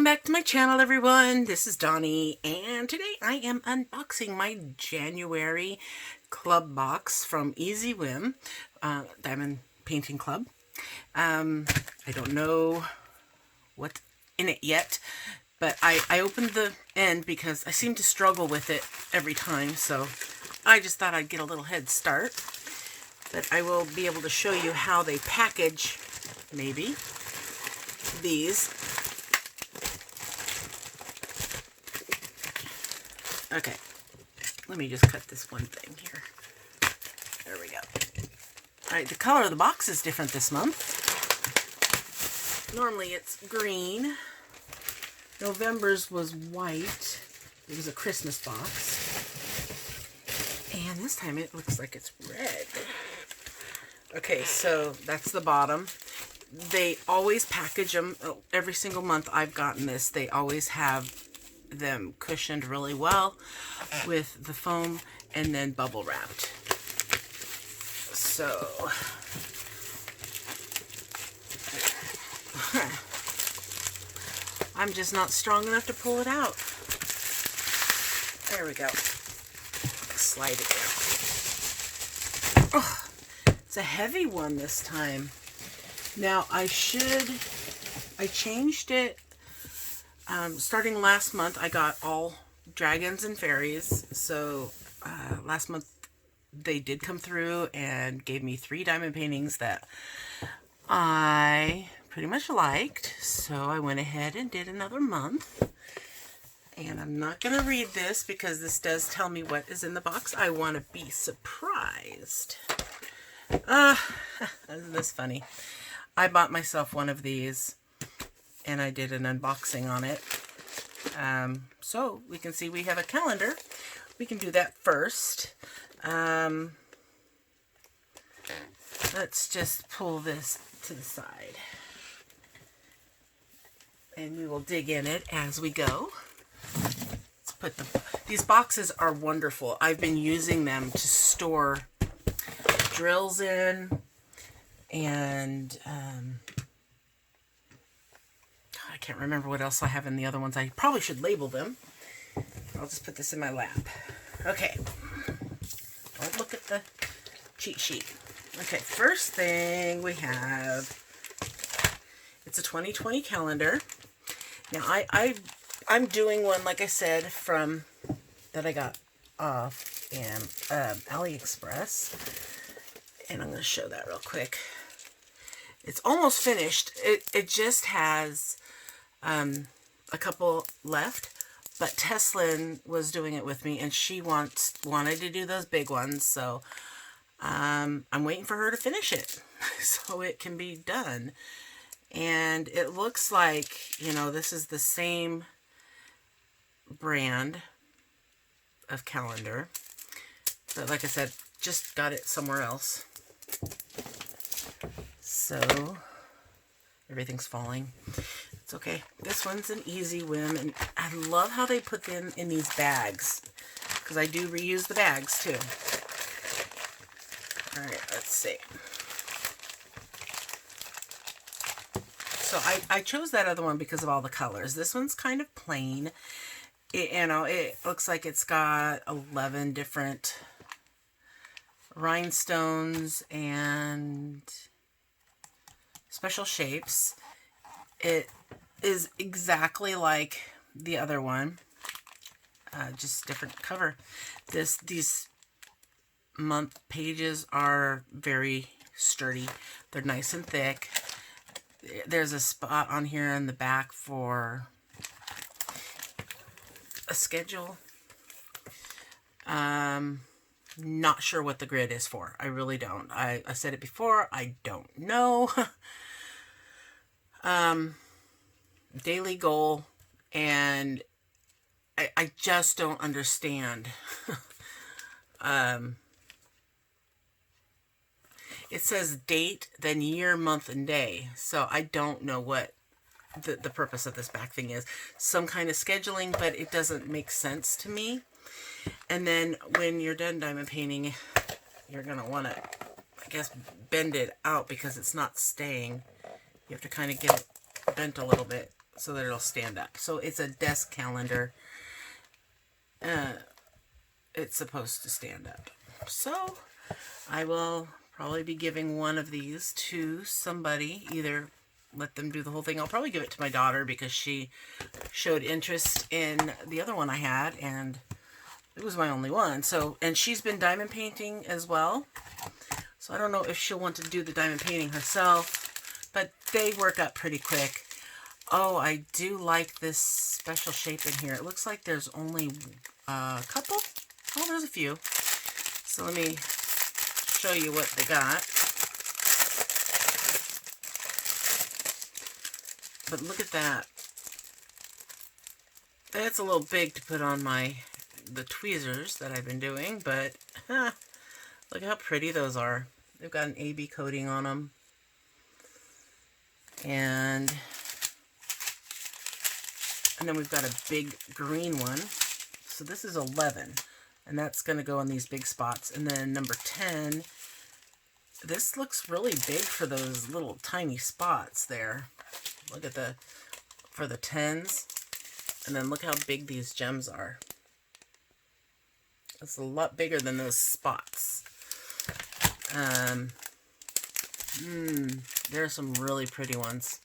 Welcome back to my channel, everyone. This is Donnie, and today I am unboxing my January club box from Whim, Diamond Painting Club. I don't know what's in it yet, but I opened the end because I seem to struggle with it every time, so I just thought I'd get a little head start. But I will be able to show you how they package, maybe, these. Okay, let me just cut this one thing here. There we go. Alright, the color of the box is different this month. Normally it's green. November's was white. It was a Christmas box. And this time it looks like it's red. Okay, so that's the bottom. They always package them. Every single month I've gotten this. They always have them cushioned really well with the foam and then bubble wrapped. So I'm just not strong enough to pull it out. There we go. Slide it down. Oh, it's a heavy one this time. Now I changed it. Starting last month, I got all dragons and fairies. So last month they did come through and gave me 3 diamond paintings that I pretty much liked. So I went ahead and did another month. And I'm not going to read this because this does tell me what is in the box. I want to be surprised. Isn't this funny? I bought myself one of these and I did an unboxing on it. So we can see we have a calendar. We can do that first. Let's just pull this to the side. And we will dig in it as we go. Let's put these boxes are wonderful. I've been using them to store drills in, and I can't remember what else I have in the other ones. I probably should label them. I'll just put this in my lap. Okay. Don't look at the cheat sheet. Okay, first thing we have, it's a 2020 calendar. Now, I'm doing one, like I said, that I got off in AliExpress. And I'm going to show that real quick. It's almost finished. It just has a couple left, but Tesslynn was doing it with me, and she wanted to do those big ones, so I'm waiting for her to finish it so it can be done. And it looks like, you know, this is the same brand of calendar, but like I said, just got it somewhere else. So everything's falling. It's okay. This one's an Whim, and I love how they put them in these bags, because I do reuse the bags too. All right, let's see. So I chose that other one because of all the colors. This one's kind of plain. It looks like it's got 11 different rhinestones and special shapes. It is exactly like the other one, just different cover. These month pages are very sturdy. They're nice and thick. There's a spot on here in the back for a schedule. Not sure what the grid is for. I really don't. I said it before. I don't know. Daily goal, and I just don't understand. It says date, then year, month, and day. So I don't know what the purpose of this back thing is. Some kind of scheduling, but it doesn't make sense to me. And then when you're done diamond painting, you're going to want to, I guess, bend it out because it's not staying. You have to kind of get it bent a little bit. so that it'll stand up. So it's a desk calendar. It's supposed to stand up. So I will probably be giving one of these to somebody, either let them do the whole thing. I'll probably give it to my daughter because she showed interest in the other one I had, and it was my only one. So, and she's been diamond painting as well. So I don't know if she'll want to do the diamond painting herself, but they work up pretty quick. Oh, I do like this special shape in here. It looks like there's only a couple. Oh, there's a few. So let me show you what they got. But look at that. It's a little big to put on the tweezers that I've been doing, but look how pretty those are. They've got an AB coating on them. And then we've got a big green one. So this is 11, and that's going to go on these big spots. And then number 10, this looks really big for those little tiny spots there. Look at for the 10s. And then look how big these gems are. It's a lot bigger than those spots. There are some really pretty ones.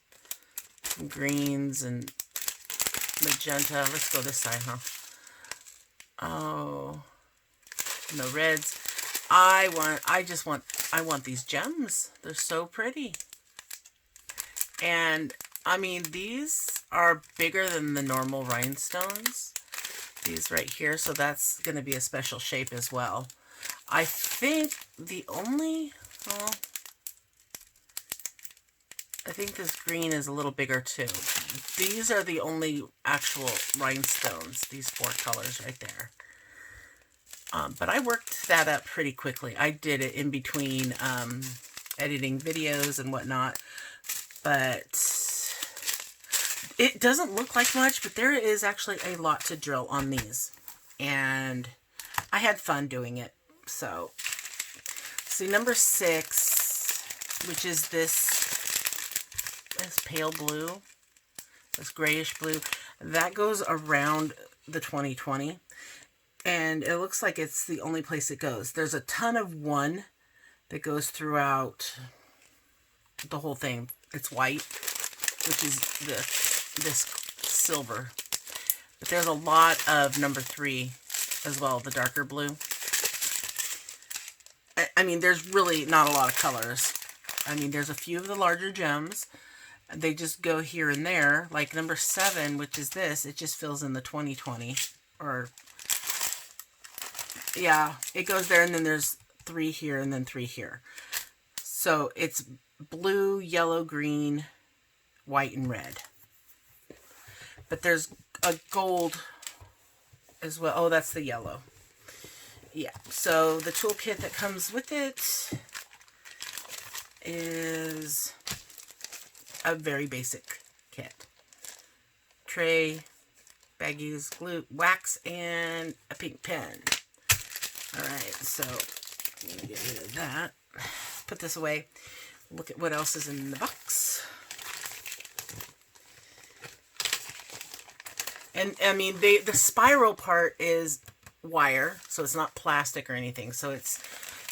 Some greens and magenta. Let's go this side, huh? Oh, and the reds. I want these gems. They're so pretty. And I mean, these are bigger than the normal rhinestones. These right here, so that's going to be a special shape as well. I think the only, well, I think this green is a little bigger too. These are the only actual rhinestones, these 4 colors right there. But I worked that up pretty quickly. I did it in between editing videos and whatnot. But it doesn't look like much, but there is actually a lot to drill on these. And I had fun doing it. So, see, number 6, which is this pale blue, this grayish blue, that goes around the 2020. And it looks like it's the only place it goes. There's a ton of 1 that goes throughout the whole thing. It's white, which is this silver. But there's a lot of number 3 as well, the darker blue. I mean, there's really not a lot of colors. I mean, there's a few of the larger gems. They just go here and there. Like number 7, which is this, it just fills in the 2020. Or, yeah, it goes there, and then there's 3 here and then 3 here. So it's blue, yellow, green, white, and red. But there's a gold as well. Oh, that's the yellow. Yeah, so the toolkit that comes with it is a very basic kit. Tray, baggies, glue, wax, and a pink pen. Alright, so I'm going to get rid of that. Put this away. Look at what else is in the box. And I mean, the spiral part is wire, so it's not plastic or anything. So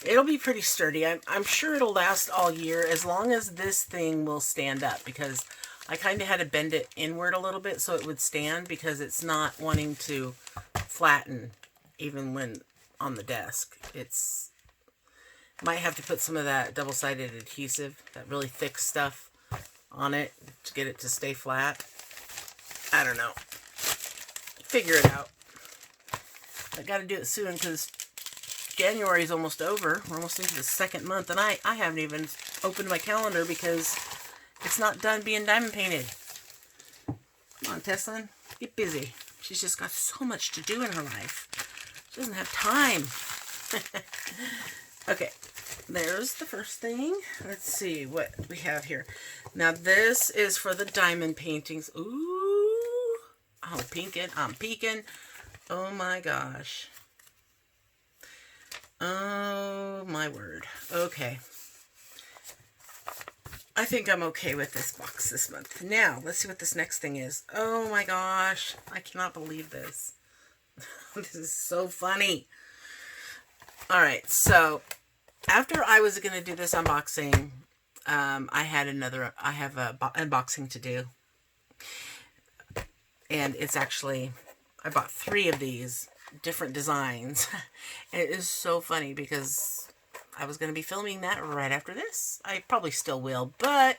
it'll be pretty sturdy. I'm sure it'll last all year as long as this thing will stand up, because I kind of had to bend it inward a little bit so it would stand, because it's not wanting to flatten even when on the desk. It's might have to put some of that double-sided adhesive, that really thick stuff on it to get it to stay flat. I don't know. Figure it out. I got to do it soon because January is almost over. We're almost into the 2nd month, and I haven't even opened my calendar because it's not done being diamond painted. Come on, Tesslynn, get busy. She's just got so much to do in her life. She doesn't have time. Okay, there's the first thing. Let's see what we have here. Now, this is for the diamond paintings. Ooh, I'm peeking. Oh my gosh. Oh my word. Okay. I think I'm okay with this box this month. Now, let's see what this next thing is. Oh my gosh, I cannot believe this. This is so funny. Alright, so after I was going to do this unboxing, I have a unboxing to do. And it's actually, I bought 3 of these different designs. And it is so funny because I was going to be filming that right after this. I probably still will, but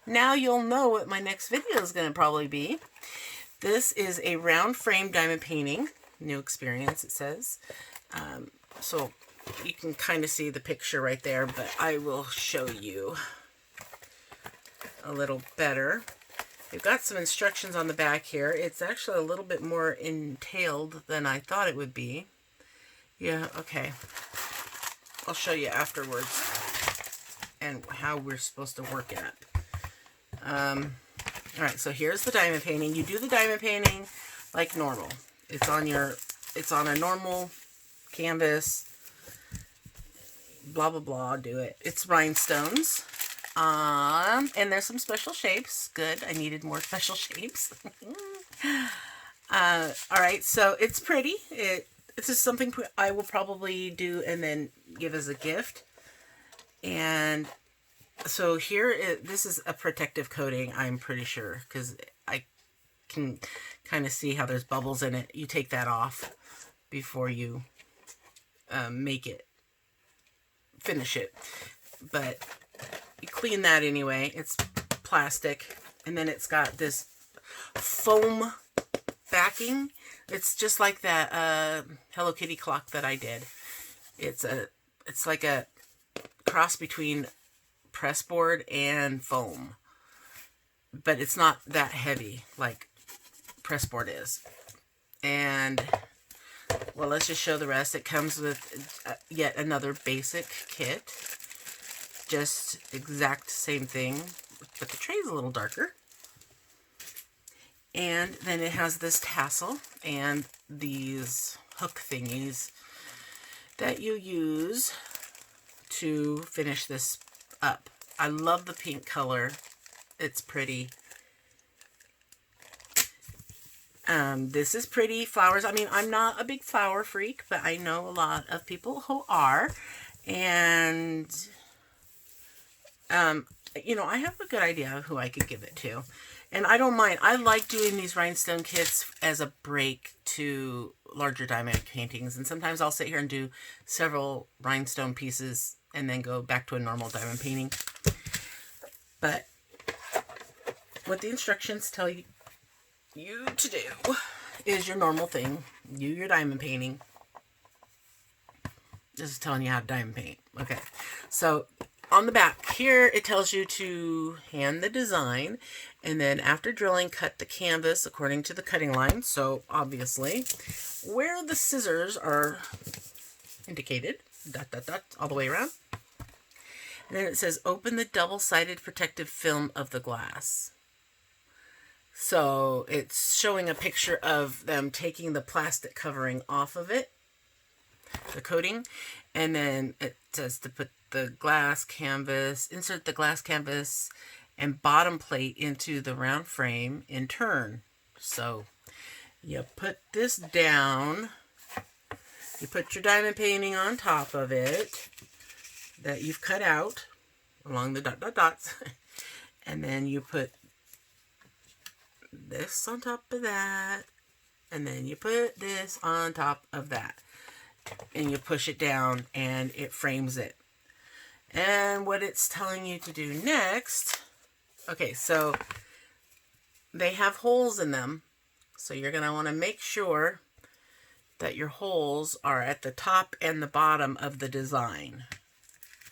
now you'll know what my next video is going to probably be. This is a round frame diamond painting. New experience, it says. So you can kind of see the picture right there, but I will show you a little better. We've got some instructions on the back here. It's actually a little bit more entailed than I thought it would be. Yeah, okay. I'll show you afterwards and how we're supposed to work it up. Alright, so here's the diamond painting. You do the diamond painting like normal. It's on a normal canvas. Blah, blah, blah. Do it. It's rhinestones. And there's some special shapes. Good. I needed more special shapes. Alright, so it's pretty. It's just something I will probably do and then give as a gift. And so here, this is a protective coating, I'm pretty sure, because I can kind of see how there's bubbles in it. You take that off before you finish it. But you clean that anyway. It's plastic. And then it's got this foam backing. It's just like that Hello Kitty clock that I did. It's like a cross between pressboard and foam. But it's not that heavy like pressboard is. And, well, let's just show the rest. It comes with yet another basic kit. Just exact same thing, but the tray is a little darker. And then it has this tassel and these hook thingies that you use to finish this up. I love the pink color. It's pretty. This is pretty. Flowers. I mean, I'm not a big flower freak, but I know a lot of people who are. And, you know, I have a good idea of who I could give it to. And I don't mind. I like doing these rhinestone kits as a break to larger diamond paintings. And sometimes I'll sit here and do several rhinestone pieces and then go back to a normal diamond painting. But what the instructions tell you to do is your normal thing. Do your diamond painting. This is telling you how to diamond paint. Okay. So on the back here, it tells you to hand the design, and then after drilling, cut the canvas according to the cutting line. So obviously, where the scissors are indicated, dot, dot, dot, all the way around. And then it says, open the double-sided protective film of the glass. So it's showing a picture of them taking the plastic covering off of it, the coating, and then it says to put the glass canvas, insert the glass canvas and bottom plate into the round frame in turn. So you put this down, you put your diamond painting on top of it that you've cut out along the dot, dot, dots, and then you put this on top of that, and then you put this on top of that, and you push it down and it frames it. And what it's telling you to do next, okay, so they have holes in them, so you're going to want to make sure that your holes are at the top and the bottom of the design,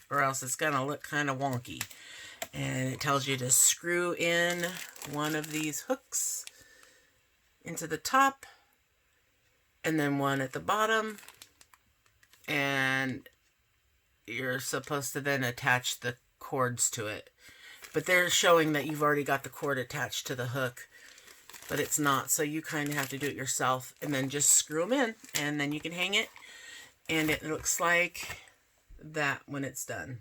or else it's going to look kind of wonky. And it tells you to screw in one of these hooks into the top, and then one at the bottom, and you're supposed to then attach the cords to it. But they're showing that you've already got the cord attached to the hook, but it's not, so you kind of have to do it yourself, and then just screw them in, and then you can hang it, and it looks like that when it's done.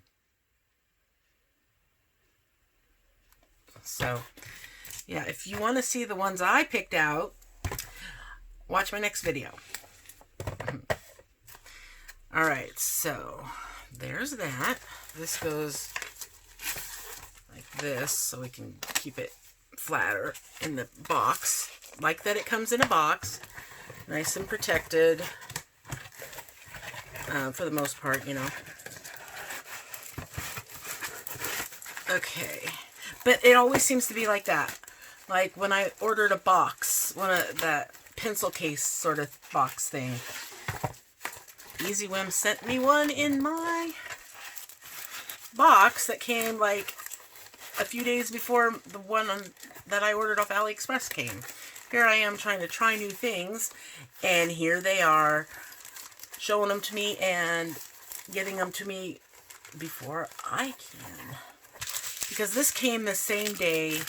So, yeah, if you want to see the ones I picked out, watch my next video. All right, so there's that. This goes like this, so we can keep it flatter in the box. Like that it comes in a box, nice and protected, for the most part, you know. Okay, but it always seems to be like that. Like when I ordered a box, one of that pencil case sort of box thing, Whim sent me one in my box that came like a few days before the one that I ordered off AliExpress came. Here I am trying to try new things, and here they are showing them to me and getting them to me before I can. Because this came the same day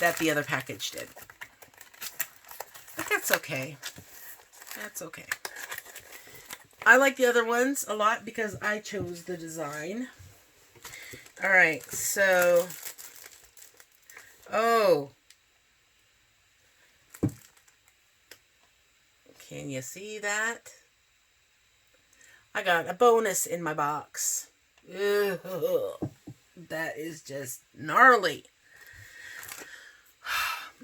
that the other package did. But that's okay. That's okay. I like the other ones a lot because I chose the design. Alright, so... Oh! Can you see that? I got a bonus in my box. Ugh, that is just gnarly.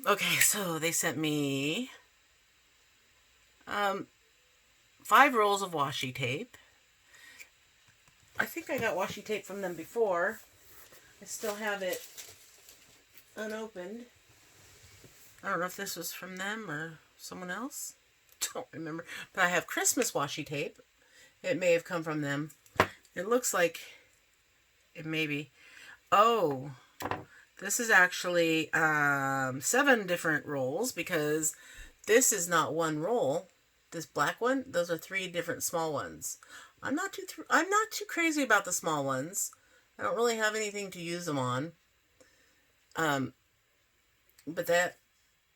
Okay, so they sent me 5 rolls of washi tape. I think I got washi tape from them before. I still have it unopened. I don't know if this was from them or someone else. Don't remember. But I have Christmas washi tape. It may have come from them. It looks like it may be. Oh, this is actually 7 different rolls, because this is not one roll. This black one, those are 3 different small ones. I'm not too crazy about the small ones. I don't really have anything to use them on. But that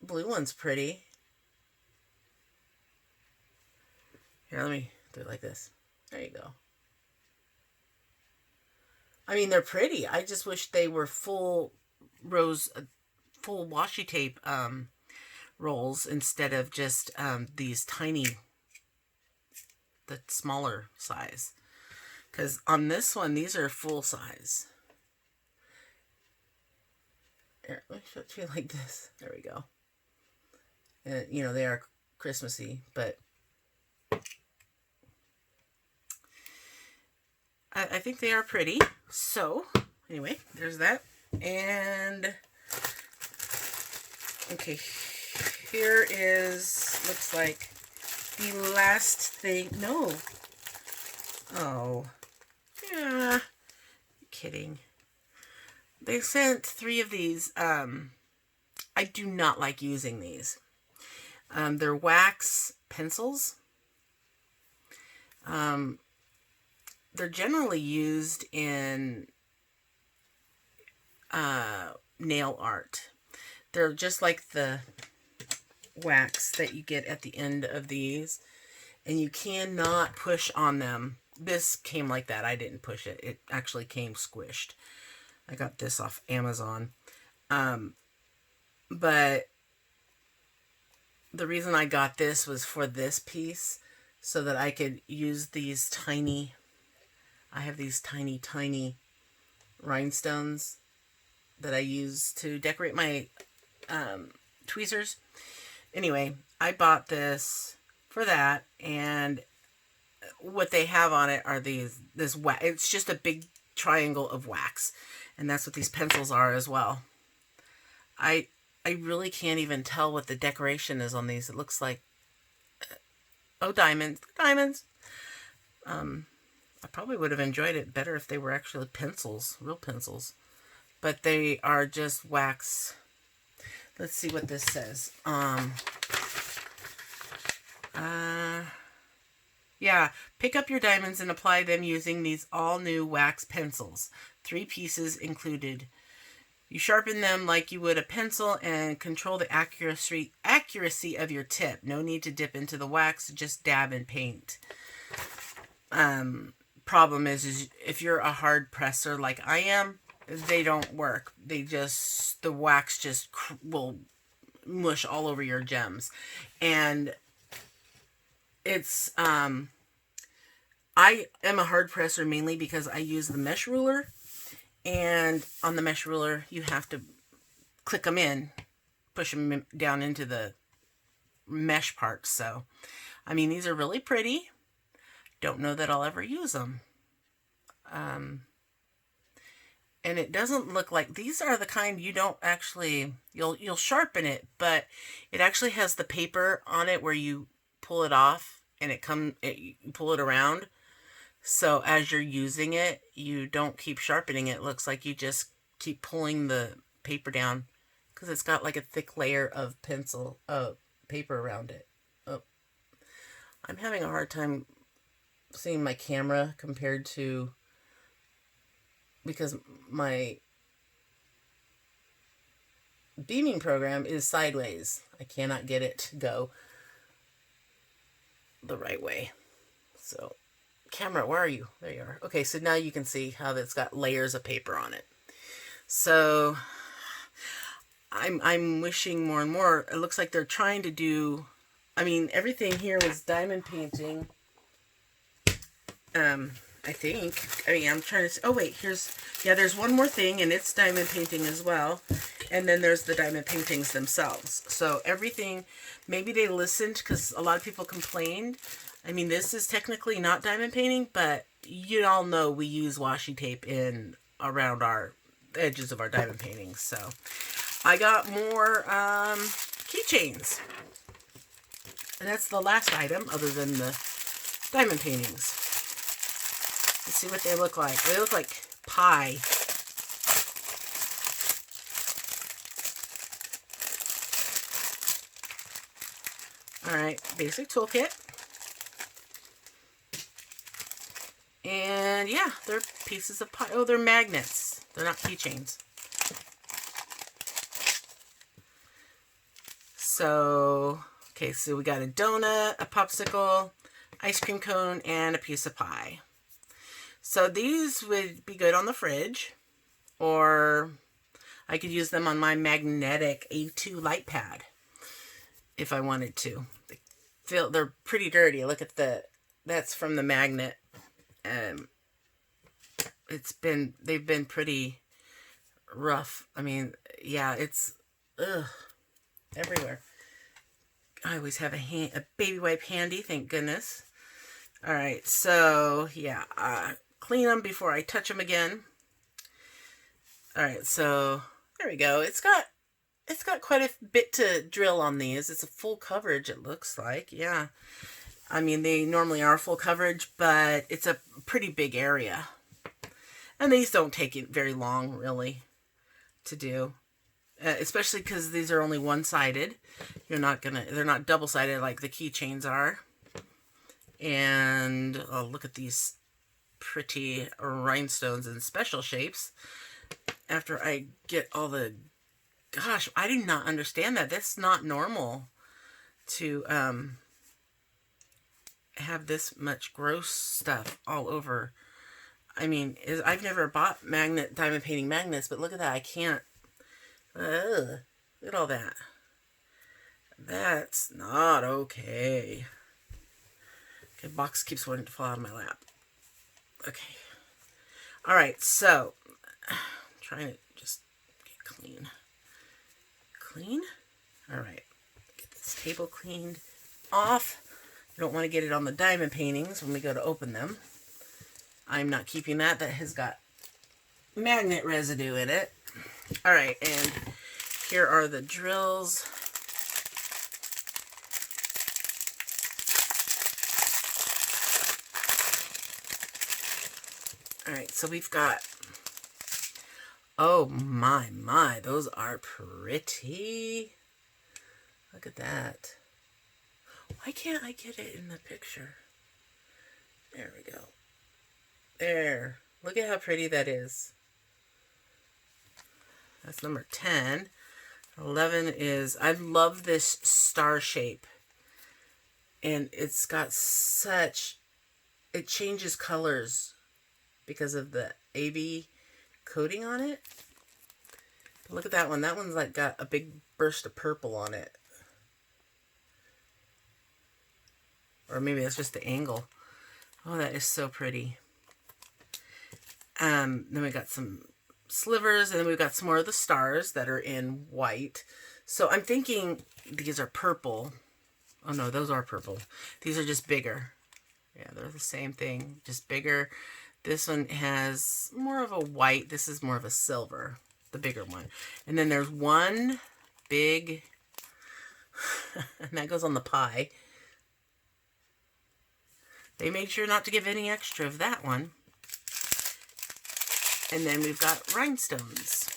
blue one's pretty. Here, let me do it like this. There you go. I mean, they're pretty. I just wish they were full washi tape rolls instead of just these tiny, the smaller size. Because on this one, these are full size. Here, let me show it to you like this. There we go. And, you know, they are Christmassy, but I think they are pretty. So, anyway, there's that. And, okay, here is, looks like the last thing. No. Oh. Yeah. Kidding. They sent 3 of these. I do not like using these. They're wax pencils. They're generally used in nail art. They're just like the wax that you get at the end of these, and you cannot push on them. This came like that. I didn't push it. It actually came squished. I got this off Amazon. But the reason I got this was for this piece, so that I could use these tiny, I have these tiny, tiny rhinestones that I use to decorate my tweezers. Anyway, I bought this for that, and what they have on it are this wax. It's just a big triangle of wax, and that's what these pencils are as well. I really can't even tell what the decoration is on these. It looks like, oh, diamonds. Diamonds! I probably would have enjoyed it better if they were actually pencils, real pencils. But they are just wax. Let's see what this says. Yeah, pick up your diamonds and apply them using these all-new wax pencils. 3 pieces included. You sharpen them like you would a pencil and control the accuracy of your tip. No need to dip into the wax, just dab and paint. Problem is if you're a hard presser like I am, they don't work. The wax just will mush all over your gems. And it's, I am a hard presser mainly because I use the mesh ruler. And on the mesh ruler, you have to click them in, push them down into the mesh parts. So, I mean, these are really pretty. Don't know that I'll ever use them. And it doesn't look like, these are the kind you don't actually, you'll sharpen it, but it actually has the paper on it where you pull it off and you pull it around. So as you're using it, you don't keep sharpening it. It looks like you just keep pulling the paper down because it's got like a thick layer of paper around it. Oh, I'm having a hard time seeing my camera compared to, because my beaming program is sideways. I cannot get it to go the right way. So, camera, where are you? There you are. Okay, so now you can see how it's got layers of paper on it. So I'm wishing more and more. It looks like they're trying to do, I mean, everything here was diamond painting. I think. I mean, I'm trying to, oh wait, there's one more thing, and it's diamond painting as well. And then there's the diamond paintings themselves. So everything, maybe they listened because a lot of people complained. I mean, this is technically not diamond painting, but you all know we use washi tape around our edges of our diamond paintings. So I got more keychains. And that's the last item other than the diamond paintings. Let's see what they look like. They look like pie. Alright, basic toolkit. And yeah, they're pieces of pie. Oh, they're magnets. They're not keychains. So, okay, so we got a donut, a popsicle, ice cream cone, and a piece of pie. So these would be good on the fridge, or I could use them on my magnetic A2 light pad if I wanted to. They're pretty dirty. Look at that's from the magnet. They've been pretty rough. I mean, yeah, it's everywhere. I always have a baby wipe handy, thank goodness. All right, so yeah, clean them before I touch them again. All right, so there we go. It's got quite a bit to drill on these. It's a full coverage, it looks like. Yeah, I mean, they normally are full coverage, but it's a pretty big area. And these don't take it very long, really, to do. Especially because these are only one-sided. They're not double-sided like the keychains are. And oh, look at these pretty rhinestones in special shapes. After I get all the, gosh, I do not understand that. That's not normal to have this much gross stuff all over. I mean, I've never bought diamond painting magnets, but look at that. I can't. Look at all that. That's not okay. Okay, box keeps wanting to fall out of my lap. Okay. All right, so I'm trying to just get clean. Clean? All right. Get this table cleaned off. You don't want to get it on the diamond paintings when we go to open them. I'm not keeping that. That has got magnet residue in it. All right, and here are the drills. All right, so we've got, oh my, those are pretty. Look at that. Why can't I get it in the picture? There we go. There. Look at how pretty that is. That's number 10. 11 is, I love this star shape. And it's got it changes colors because of the AB coating on it. But look at that one. That one's like got a big burst of purple on it. Or maybe that's just the angle. Oh, that is so pretty. Then we got some slivers, and then we've got some more of the stars that are in white. So I'm thinking these are purple. Oh no, those are purple. These are just bigger. Yeah, they're the same thing, just bigger. This one has more of a white. This is more of a silver, the bigger one. And then there's one big, and that goes on the pie. They made sure not to give any extra of that one. And then we've got rhinestones.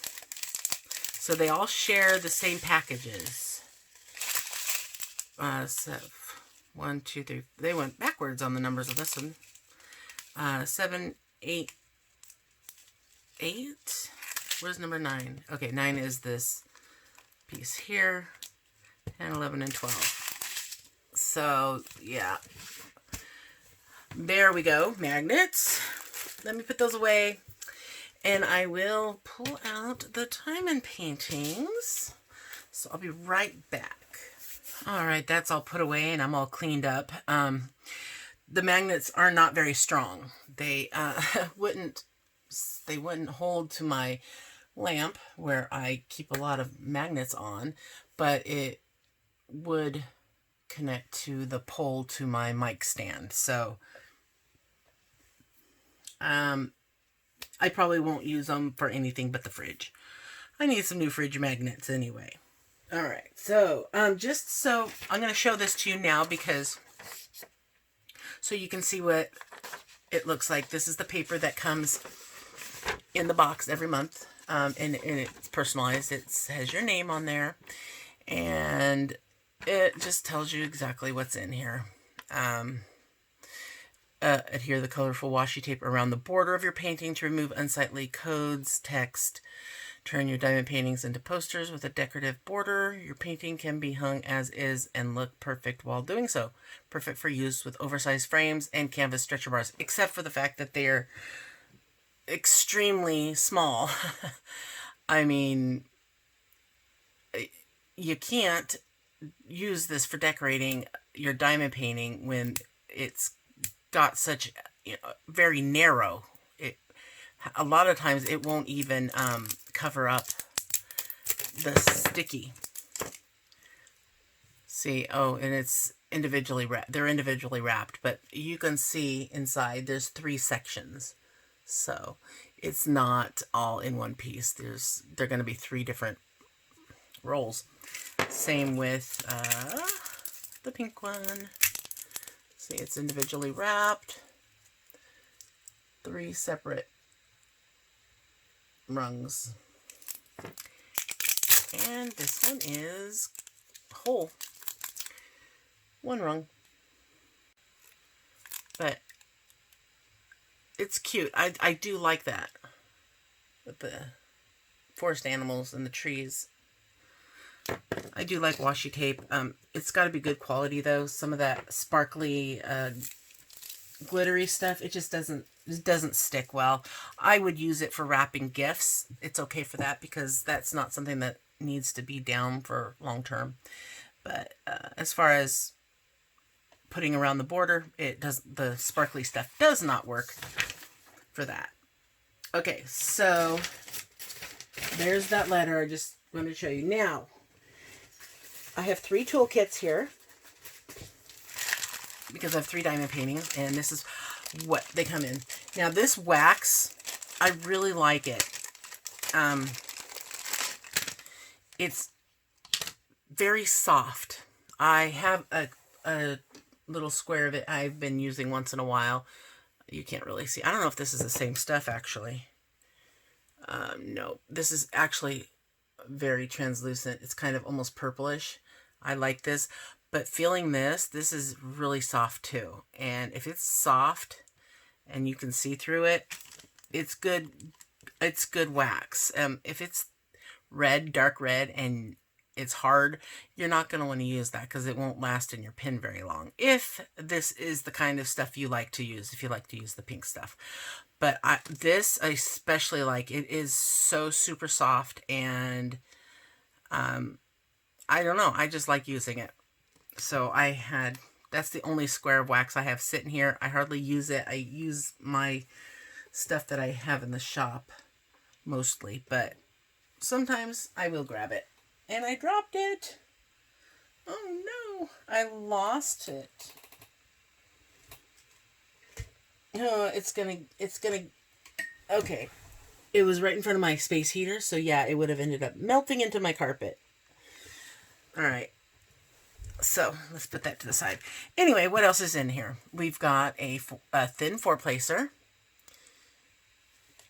So they all share the same packages. So 1, 2, 3. They went backwards on the numbers on this one. 7, 8, 8. Where's number 9? Okay, 9 is this piece here. 10, 11, and 12. So, yeah. There we go. Magnets. Let me put those away. And I will pull out the diamond paintings. So I'll be right back. All right, that's all put away and I'm all cleaned up. The magnets are not very strong. They wouldn't hold to my lamp where I keep a lot of magnets on, but it would connect to the pole to my mic stand. So I probably won't use them for anything but the fridge. I need some new fridge magnets anyway. All right, so just so I'm going to show this to you now because so you can see what it looks like. This is the paper that comes in the box every month, and it's personalized. It has your name on there, and it just tells you exactly what's in here. Adhere the colorful washi tape around the border of your painting to remove unsightly codes, text. Turn your diamond paintings into posters with a decorative border. Your painting can be hung as is and look perfect while doing so. Perfect for use with oversized frames and canvas stretcher bars, except for the fact that they're extremely small. I mean, you can't use this for decorating your diamond painting when it's got such very narrow. A lot of times it won't even cover up the sticky. See, oh, and it's individually wrapped. They're individually wrapped, but you can see inside there's 3 sections. So it's not all in one piece. They're going to be 3 different rolls. Same with the pink one. See, it's individually wrapped. 3 separate rungs. And this one is whole. 1 rung. But it's cute. I do like that. With the forest animals and the trees. I do like washi tape. It's got to be good quality though. Some of that sparkly, glittery stuff, it just doesn't stick well. I would use it for wrapping gifts. It's okay for that because that's not something that needs to be down for long term. But as far as putting around the border, the sparkly stuff does not work for that. Okay, so there's that letter I just wanted to show you. Now, I have 3 toolkits here because I have 3 diamond paintings, and this is what they come in. Now, this wax, I really like it. It's very soft. I have a little square of it I've been using once in a while. You can't really see. I don't know if this is the same stuff, actually. No, this is actually very translucent. It's kind of almost purplish. I like this, but feeling this is really soft too. And if it's soft and you can see through it, it's good. It's good wax. If it's red, dark red, and it's hard, you're not going to want to use that because it won't last in your pen very long. If this is the kind of stuff you like to use, if you like to use the pink stuff. But this I especially like. It is so super soft, and I don't know. I just like using it. So that's the only square of wax I have sitting here. I hardly use it. I use my stuff that I have in the shop mostly, but sometimes I will grab it. And I dropped it. Oh no, I lost it. Oh, it's gonna, okay. It was right in front of my space heater, so yeah, it would have ended up melting into my carpet. Alright. So, let's put that to the side. Anyway, what else is in here? We've got a thin four-placer.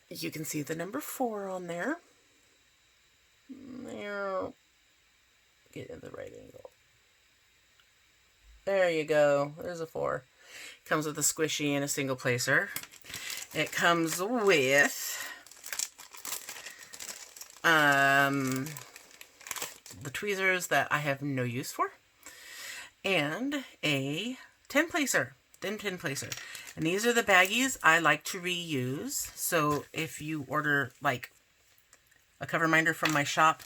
You can see the number 4 on there. There. Get in the right angle. There you go. There's a 4. Comes with a squishy and a single placer. It comes with the tweezers that I have no use for, and a 10 placer, thin 10 placer. And these are the baggies I like to reuse. So if you order like a cover minder from my shop,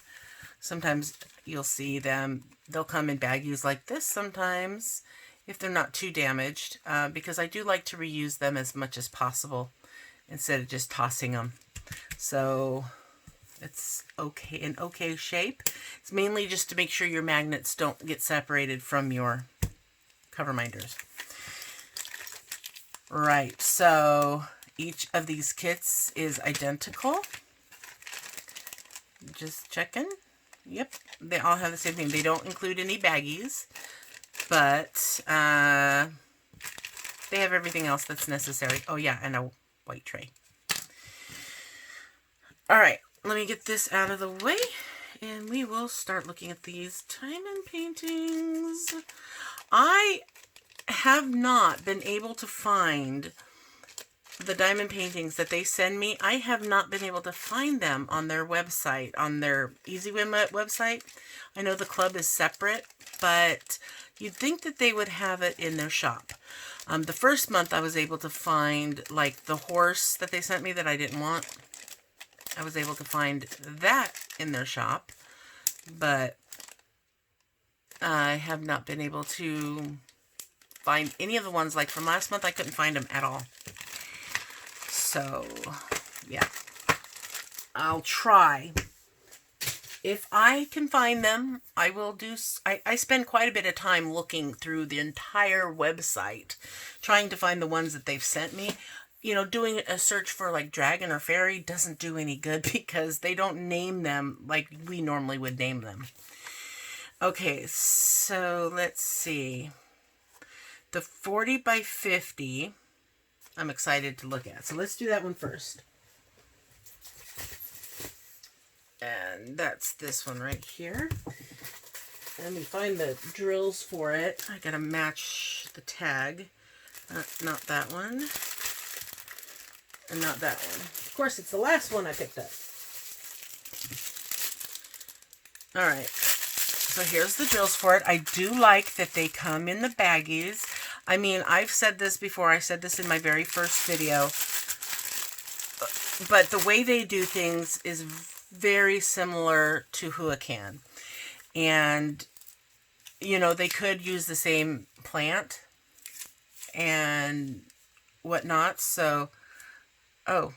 sometimes you'll see them, they'll come in baggies like this sometimes, if they're not too damaged, because I do like to reuse them as much as possible instead of just tossing them. So it's okay, in okay shape. It's mainly just to make sure your magnets don't get separated from your cover minders. Right, so each of these kits is identical. Just checking. Yep, they all have the same thing. They don't include any baggies, but they have everything else that's necessary. Oh yeah, and a white tray. Alright, let me get this out of the way, and we will start looking at these diamond paintings. I have not been able to find the diamond paintings that they send me. I have not been able to find them on their website, on their Whim website. I know the club is separate, but you'd think that they would have it in their shop. The first month I was able to find like the horse that they sent me that I didn't want. I was able to find that in their shop, but I have not been able to find any of the ones like from last month. I couldn't find them at all. So, yeah, I'll try. If I can find them, I will do. I spend quite a bit of time looking through the entire website, trying to find the ones that they've sent me. You know, doing a search for like dragon or fairy doesn't do any good because they don't name them like we normally would name them. Okay, so let's see. The 40 by 50, I'm excited to look at. So let's do that one first. And that's this one right here. Let me find the drills for it. I gotta match the tag. Not that one. And not that one. Of course, it's the last one I picked up. Alright. So here's the drills for it. I do like that they come in the baggies. I mean, I've said this before. I said this in my very first video. But the way they do things is very similar to Huacan. And, you know, they could use the same plant and whatnot. So, oh,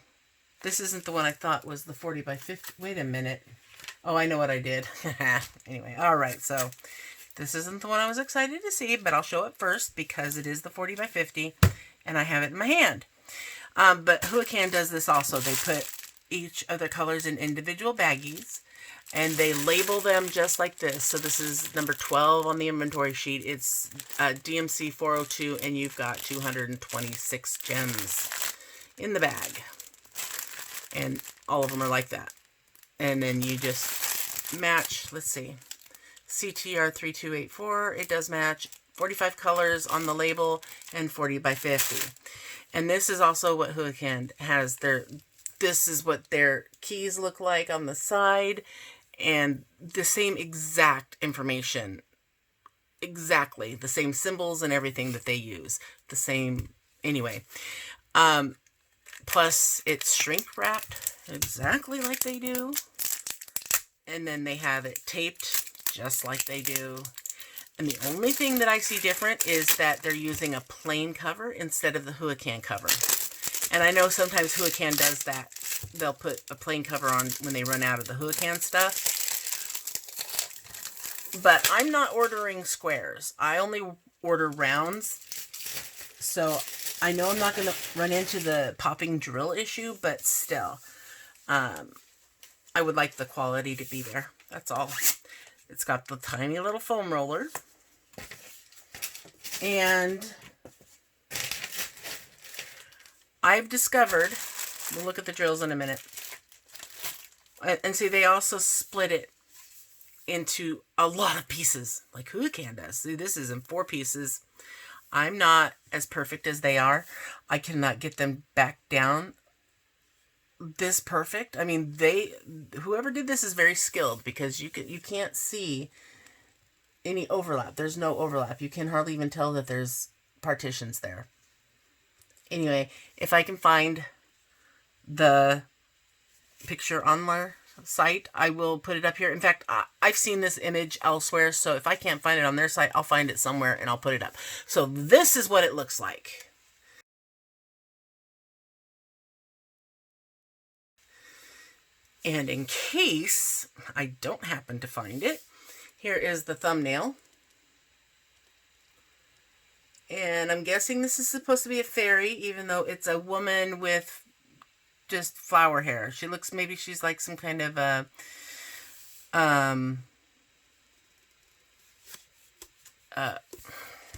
this isn't the one I thought was the 40 by 50. Wait a minute. Oh, I know what I did. Anyway, all right. So this isn't the one I was excited to see, but I'll show it first because it is the 40 by 50 and I have it in my hand. But Huacan does this also. They put each of the colors in individual baggies and they label them just like this. So this is number 12 on the inventory sheet. It's DMC 402 and you've got 226 gems in the bag. And all of them are like that. And then you just match, let's see, CTR 3284, it does match 45 colors on the label and 40 by 50. And this is also what Huacan has. This is what their keys look like on the side. and the same exact information, exactly the same symbols and everything that they use, the same anyway. Plus it's shrink wrapped exactly like they do, and then they have it taped just like they do. And the only thing that I see different is that they're using a plain cover instead of the Huracan cover. And I know sometimes Huracan does that. They'll put a plain cover on when they run out of the Huracan stuff. But I'm not ordering squares. I only order rounds. So I know I'm not going to run into the popping drill issue, but still. I would like the quality to be there. That's all. It's got the tiny little foam roller. And I've discovered, we'll look at the drills in a minute. And see, they also split it into a lot of pieces, like Huracan does. See, this is in 4 pieces. I'm not as perfect as they are. I cannot get them back down this perfect. I mean, whoever did this is very skilled, because you can't see any overlap. There's no overlap. You can hardly even tell that there's partitions there. Anyway, if I can find the picture on their site, I will put it up here. In fact, I've seen this image elsewhere, so if I can't find it on their site, I'll find it somewhere and I'll put it up. So this is what it looks like. And in case I don't happen to find it, here is the thumbnail. And I'm guessing this is supposed to be a fairy, even though it's a woman with just flower hair. She looks, maybe she's like some kind of a, I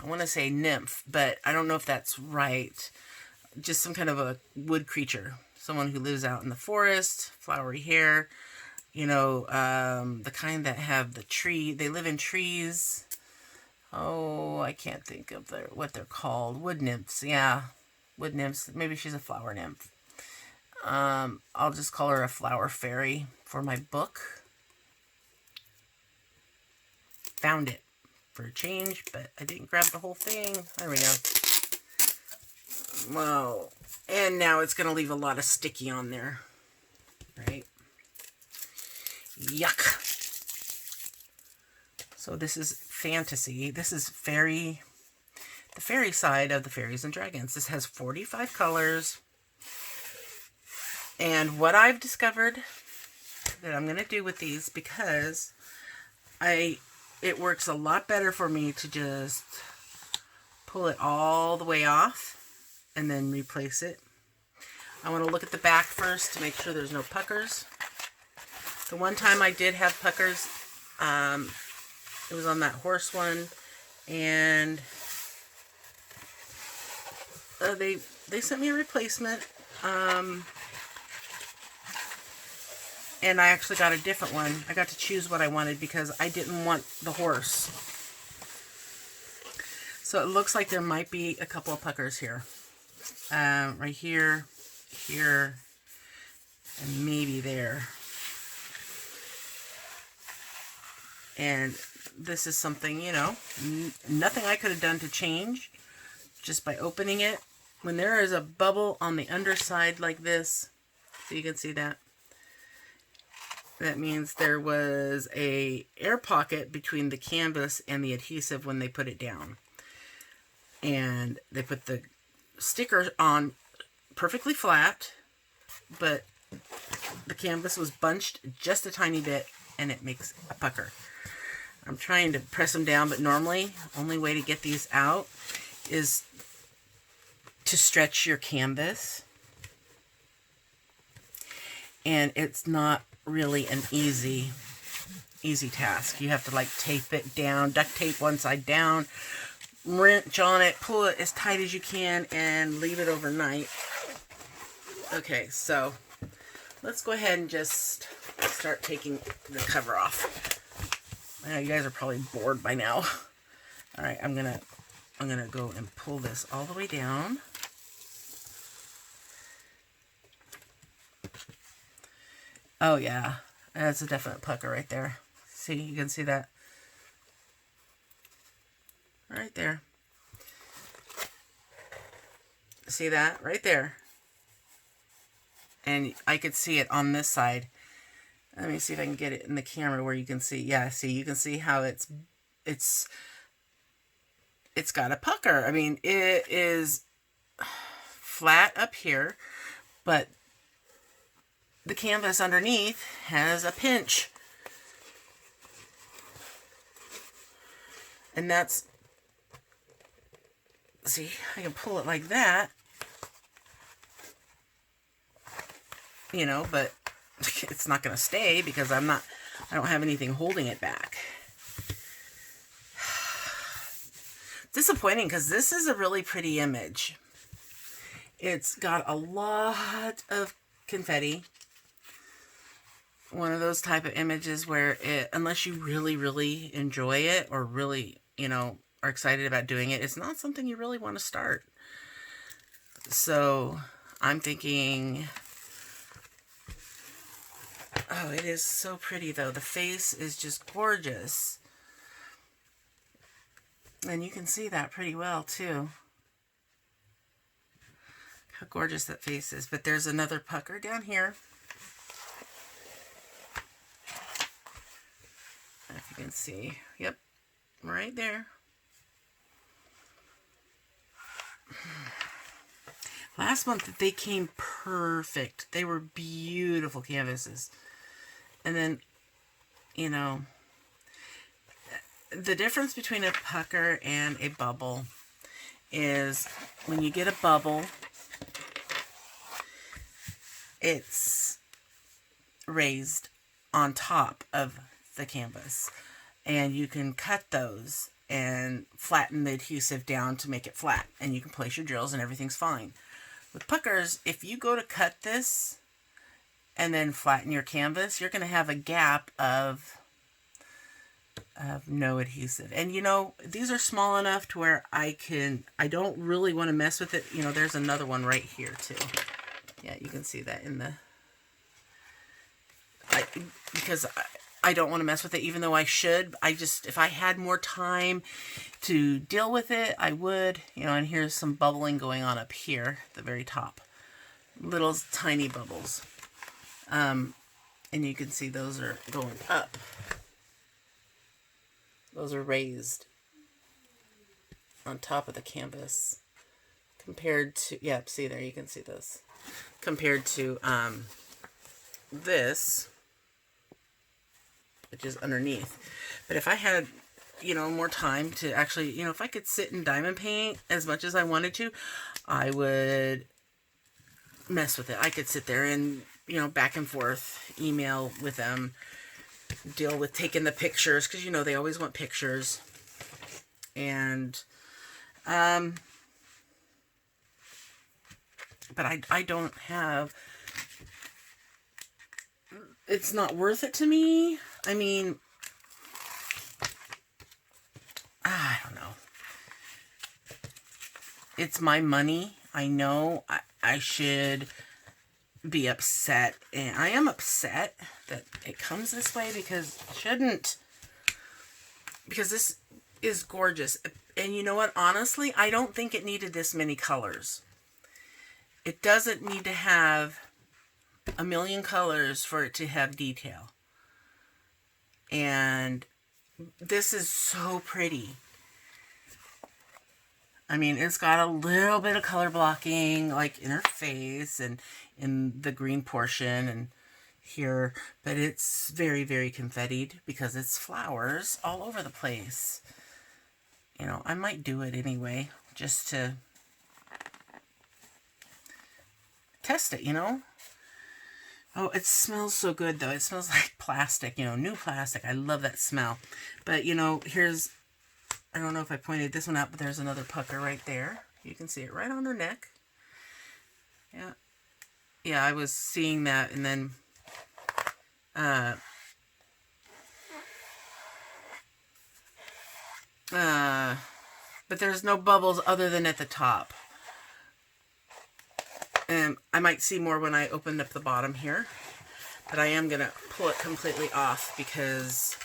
want to say nymph, but I don't know if that's right. Just some kind of a wood creature. Someone who lives out in the forest, flowery hair, you know, the kind that have the tree, they live in trees. Oh, I can't think of what they're called. Wood nymphs, yeah. Wood nymphs. Maybe she's a flower nymph. I'll just call her a flower fairy for my book. Found it for a change, but I didn't grab the whole thing. There we go. Whoa. And now it's going to leave a lot of sticky on there. Right? Yuck. So this is fantasy. This is the fairy side of the fairies and dragons. This has 45 colors. And what I've discovered that I'm going to do with these, because it works a lot better for me to just pull it all the way off and then replace it. I want to look at the back first to make sure there's no puckers. The one time I did have puckers, it was on that horse one, and they sent me a replacement, and I actually got a different one. I got to choose what I wanted because I didn't want the horse. So it looks like there might be a couple of puckers here. Right here, here, and maybe there. And this is something, you know, nothing I could have done to change, just by opening it. When there is a bubble on the underside like this, so you can see that, that means there was a air pocket between the canvas and the adhesive when they put it down. And they put the sticker on perfectly flat, but the canvas was bunched just a tiny bit, and it makes a pucker. I'm trying to press them down, but normally, only way to get these out is to stretch your canvas. And it's not really an easy task. You have to like tape it down, duct tape one side down, wrench on it, pull it as tight as you can, and leave it overnight. Okay, so let's go ahead and just start taking the cover off. I know you guys are probably bored by now. All right, I'm gonna go and pull this all the way down. Oh yeah, That's a definite pucker right there. See, you can see that. Right there. See that? Right there. And I could see it on this side. Let me see if I can get it in the camera where you can see. Yeah, see, you can see how it's got a pucker. I mean, it is flat up here, but the canvas underneath has a pinch. And that's, see, I can pull it like that, you know, but it's not going to stay because I don't have anything holding it back. Disappointing because this is a really pretty image. It's got a lot of confetti. One of those type of images where unless you really, really enjoy it or really, you know, are excited about doing it, it's not something you really want to start. So I'm thinking, oh, it is so pretty though. The face is just gorgeous. And you can see that pretty well too. How gorgeous that face is. But there's another pucker down here. If you can see. Yep. Right there. Last month they came perfect. They were beautiful canvases. And then, you know, the difference between a pucker and a bubble is when you get a bubble, it's raised on top of the canvas. And you can cut those and flatten the adhesive down to make it flat. And you can place your drills and everything's fine. With puckers, if you go to cut this and then flatten your canvas, you're going to have a gap of no adhesive. And you know, these are small enough to where I don't really want to mess with it. You know, there's another one right here too. Yeah, you can see that in the, because I don't want to mess with it, even though I should. If I had more time to deal with it, I would. You know, and here's some bubbling going on up here, at the very top. Little tiny bubbles. And you can see those are going up. Those are raised on top of the canvas. Compared to, yeah, see there, you can see this. Compared to this, which is underneath. But if I had, you know, more time to actually, you know, if I could sit and diamond paint as much as I wanted to, I would mess with it. I could sit there and, you know, back and forth, email with them, deal with taking the pictures, because, you know, they always want pictures. And, but I don't have, it's not worth it to me. I mean, I don't know. It's my money. I know I should be upset, and I am upset that it comes this way because it shouldn't. Because this is gorgeous. And you know what? Honestly, I don't think it needed this many colors. It doesn't need to have a million colors for it to have detail. And this is so pretty. I mean, it's got a little bit of color blocking, like in her face and in the green portion and here, but it's very, very confettied because it's flowers all over the place. You know, I might do it anyway, just to test it, you know? Oh, it smells so good, though. It smells like plastic, you know, new plastic. I love that smell. But, you know, here's, I don't know if I pointed this one out, but there's another pucker right there. You can see it right on her neck. Yeah. Yeah, I was seeing that, and then, but there's no bubbles other than at the top. And I might see more when I opened up the bottom here. But I am going to pull it completely off because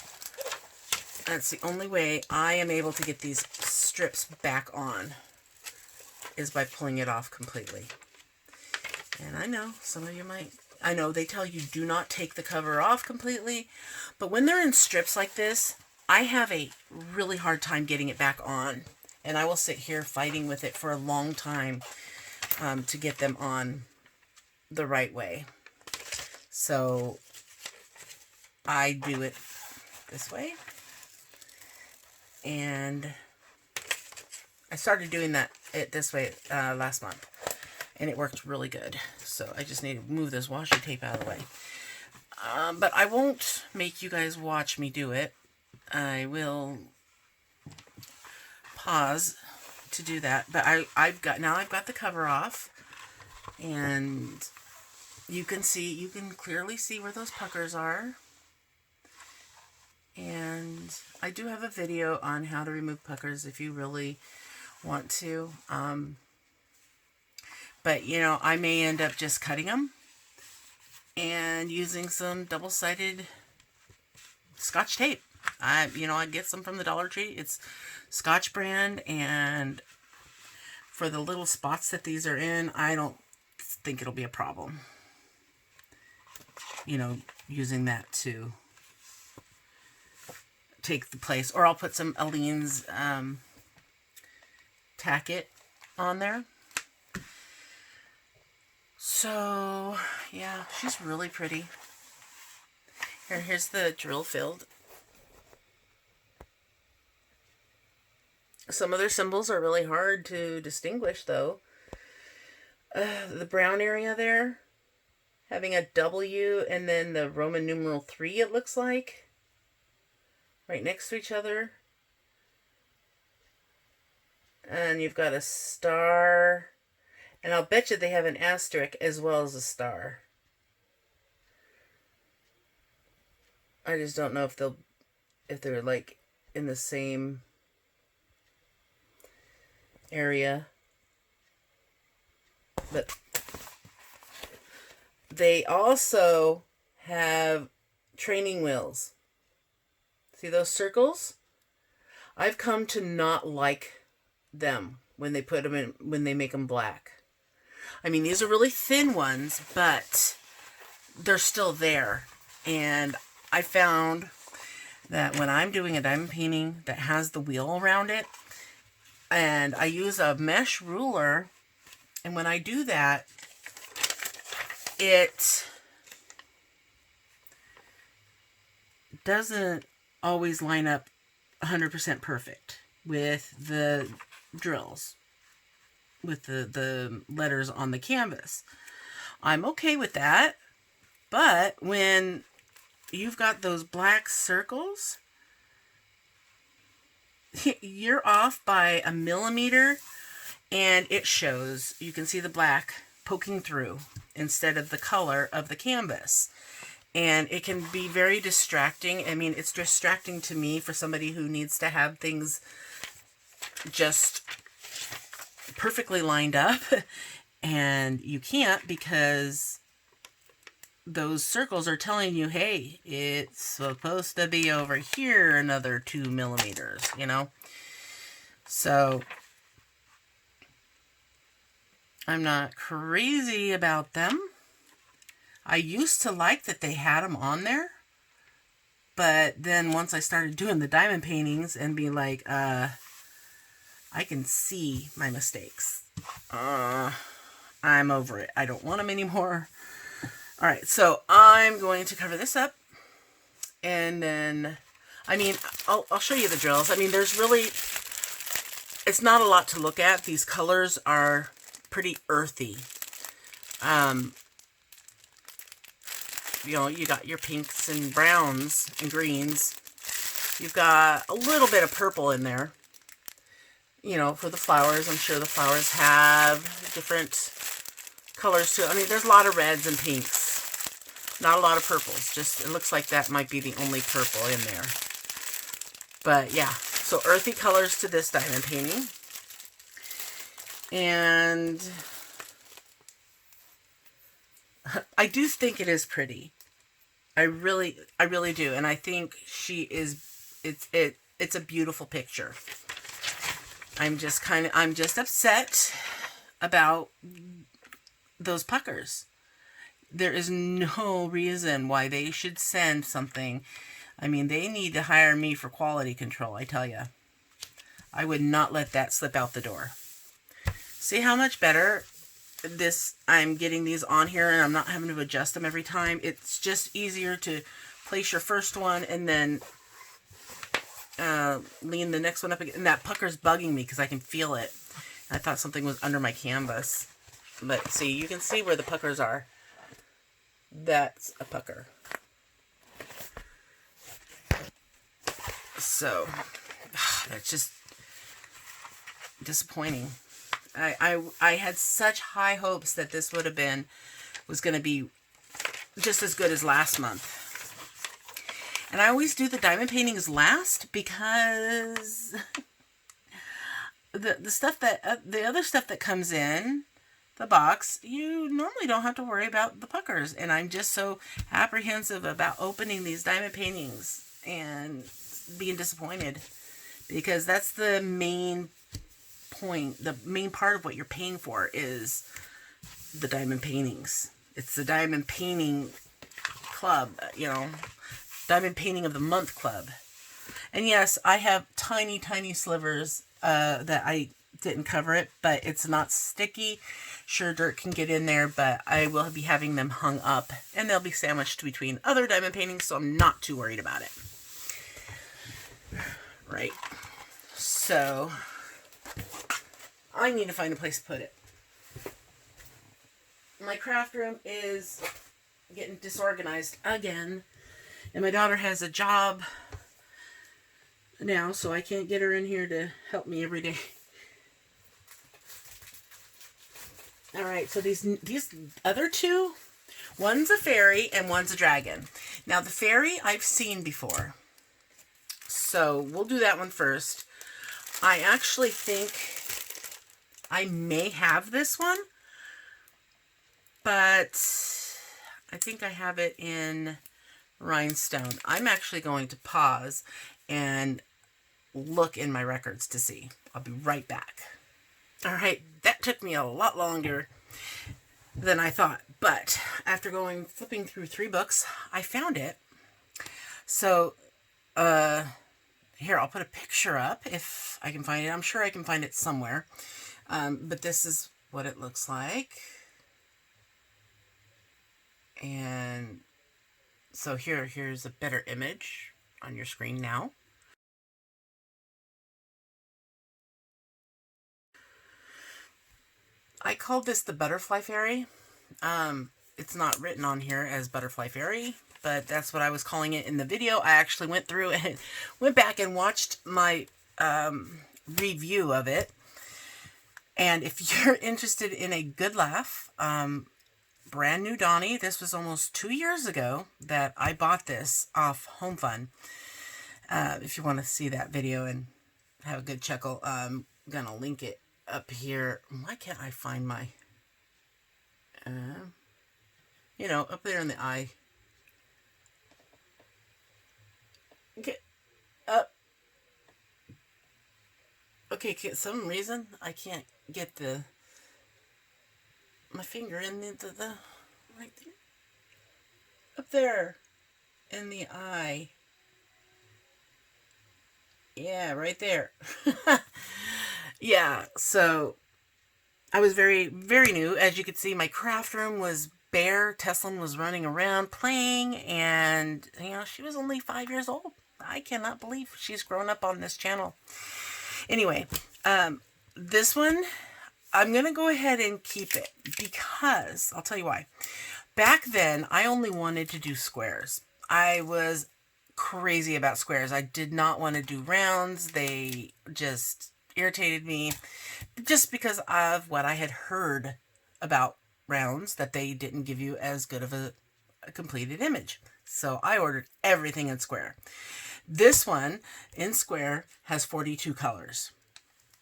that's the only way I am able to get these strips back on, is by pulling it off completely. And I know some of you might, I know they tell you do not take the cover off completely, but when they're in strips like this, I have a really hard time getting it back on. And I will sit here fighting with it for a long time to get them on the right way. So I do it this way. And I started doing it this way last month. And it worked really good. So I just need to move this washi tape out of the way. But I won't make you guys watch me do it. I will pause to do that. But I've got the cover off. And you can clearly see where those puckers are. And I do have a video on how to remove puckers if you really want to. But, you know, I may end up just cutting them and using some double-sided Scotch tape. I get some from the Dollar Tree. It's Scotch brand, and for the little spots that these are in, I don't think it'll be a problem. You know, using that to take the place. Or I'll put some Aleene's tack-it on there. So, yeah, she's really pretty. Here's the drill filled. Some of their symbols are really hard to distinguish, though. The brown area there, having a W and then the Roman numeral 3, it looks like, right next to each other. And you've got a star. And I'll bet you they have an asterisk as well as a star. I just don't know if they're like in the same area. But they also have training wheels. See those circles? I've come to not like them when they put them in, when they make them black. I mean, these are really thin ones, but they're still there. And I found that when I'm doing a diamond painting that has the wheel around it, and I use a mesh ruler, and when I do that, it doesn't always line up 100% perfect with the drills, with the letters on the canvas. I'm okay with that, but when you've got those black circles, you're off by a millimeter and it shows. You can see the black poking through instead of the color of the canvas. And it can be very distracting. I mean, it's distracting to me for somebody who needs to have things just perfectly lined up, and you can't because those circles are telling you, hey, it's supposed to be over here another 2 millimeters, you know? So I'm not crazy about them. I used to like that they had them on there, but then once I started doing the diamond paintings and be like, I can see my mistakes. I'm over it. I don't want them anymore. All right, so I'm going to cover this up. And then, I mean, I'll show you the drills. I mean, there's really, it's not a lot to look at. These colors are pretty earthy. You know, you got your pinks and browns and greens. You've got a little bit of purple in there. You know, for the flowers. I'm sure the flowers have different colors too. I mean, there's a lot of reds and pinks. Not a lot of purples. Just, it looks like that might be the only purple in there. But yeah, so earthy colors to this diamond painting. And I do think it is pretty. I really do. And I think she is, it's a beautiful picture. I'm just upset about those puckers. There is no reason why they should send something. I mean, they need to hire me for quality control, I tell you. I would not let that slip out the door. See how much better I'm getting these on here, and I'm not having to adjust them every time. It's just easier to place your first one and then lean the next one up again. And that pucker's bugging me because I can feel it. I thought something was under my canvas. But see, you can see where the puckers are. That's a pucker. So, that's just disappointing. I had such high hopes that this was going to be just as good as last month. And I always do the diamond paintings last because the stuff that the other stuff that comes in the box, you normally don't have to worry about the puckers. And I'm just so apprehensive about opening these diamond paintings and being disappointed, because that's the main point, the main part of what you're paying for is the diamond paintings. It's the diamond painting club, diamond painting of the month club. And yes, I have tiny slivers that I didn't cover it, but it's not sticky. Sure, dirt can get in there, but I will be having them hung up, and they'll be sandwiched between other diamond paintings, so I'm not too worried about it. Right. So I need to find a place to put it. My craft room is getting disorganized again, and my daughter has a job now, so I can't get her in here to help me every day. All right, so these other two, one's a fairy and one's a dragon. Now the fairy I've seen before, so we'll do that one first. I actually think I may have this one, but I think I have it in rhinestone. I'm actually going to pause and look in my records to see. I'll be right back. All right, that took me a lot longer than I thought, but after flipping through 3 books, I found it. So, here, I'll put a picture up if I can find it. I'm sure I can find it somewhere. But this is what it looks like. And so here's a better image on your screen now. I called this the Butterfly Fairy. It's not written on here as Butterfly Fairy, but that's what I was calling it in the video. I actually went through and went back and watched my review of it. And if you're interested in a good laugh, brand new Donnie, this was almost 2 years ago that I bought this off Home Fun. If you want to see that video and have a good chuckle, I'm going to link it up here. Why can't I find my, up there in the eye. Get up. Okay, some reason I can't get my finger in the right there. Up there in the eye. Yeah, right there. Yeah, so I was very, very new. As you could see, my craft room was bare. Tesslynn was running around playing, and, she was only 5 years old. I cannot believe she's grown up on this channel. Anyway, this one, I'm going to go ahead and keep it because, I'll tell you why. Back then, I only wanted to do squares. I was crazy about squares. I did not want to do rounds. They just irritated me just because of what I had heard about rounds, that they didn't give you as good of a completed image. So I ordered everything in square. This one in square has 42 colors,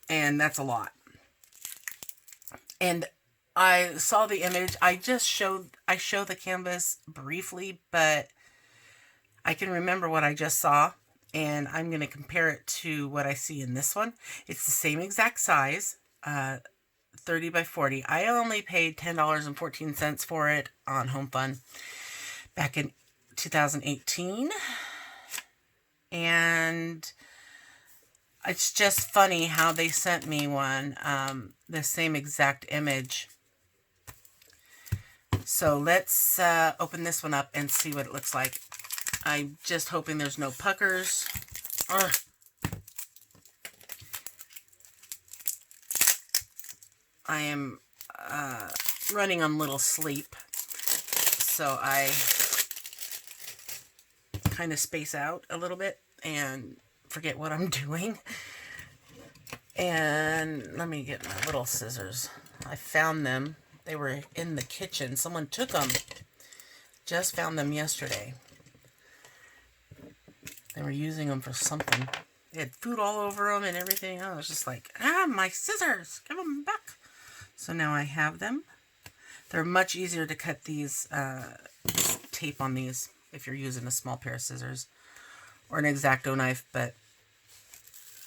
and that's a lot. And I saw the image. I show the canvas briefly, but I can remember what I just saw, and I'm going to compare it to what I see in this one. It's the same exact size, 30 by 40. I only paid $10.14 for it on Home Fun back in 2018. And it's just funny how they sent me one, the same exact image. So let's open this one up and see what it looks like. I'm just hoping there's no puckers. Ugh. I am running on little sleep, so I kind of space out a little bit and forget what I'm doing. And let me get my little scissors. I found them. They were in the kitchen. Someone took them. Just found them yesterday. They were using them for something. They had food all over them and everything. I was just like, my scissors, give them back. So now I have them. They're much easier to cut these, tape on these if you're using a small pair of scissors or an X-Acto knife, but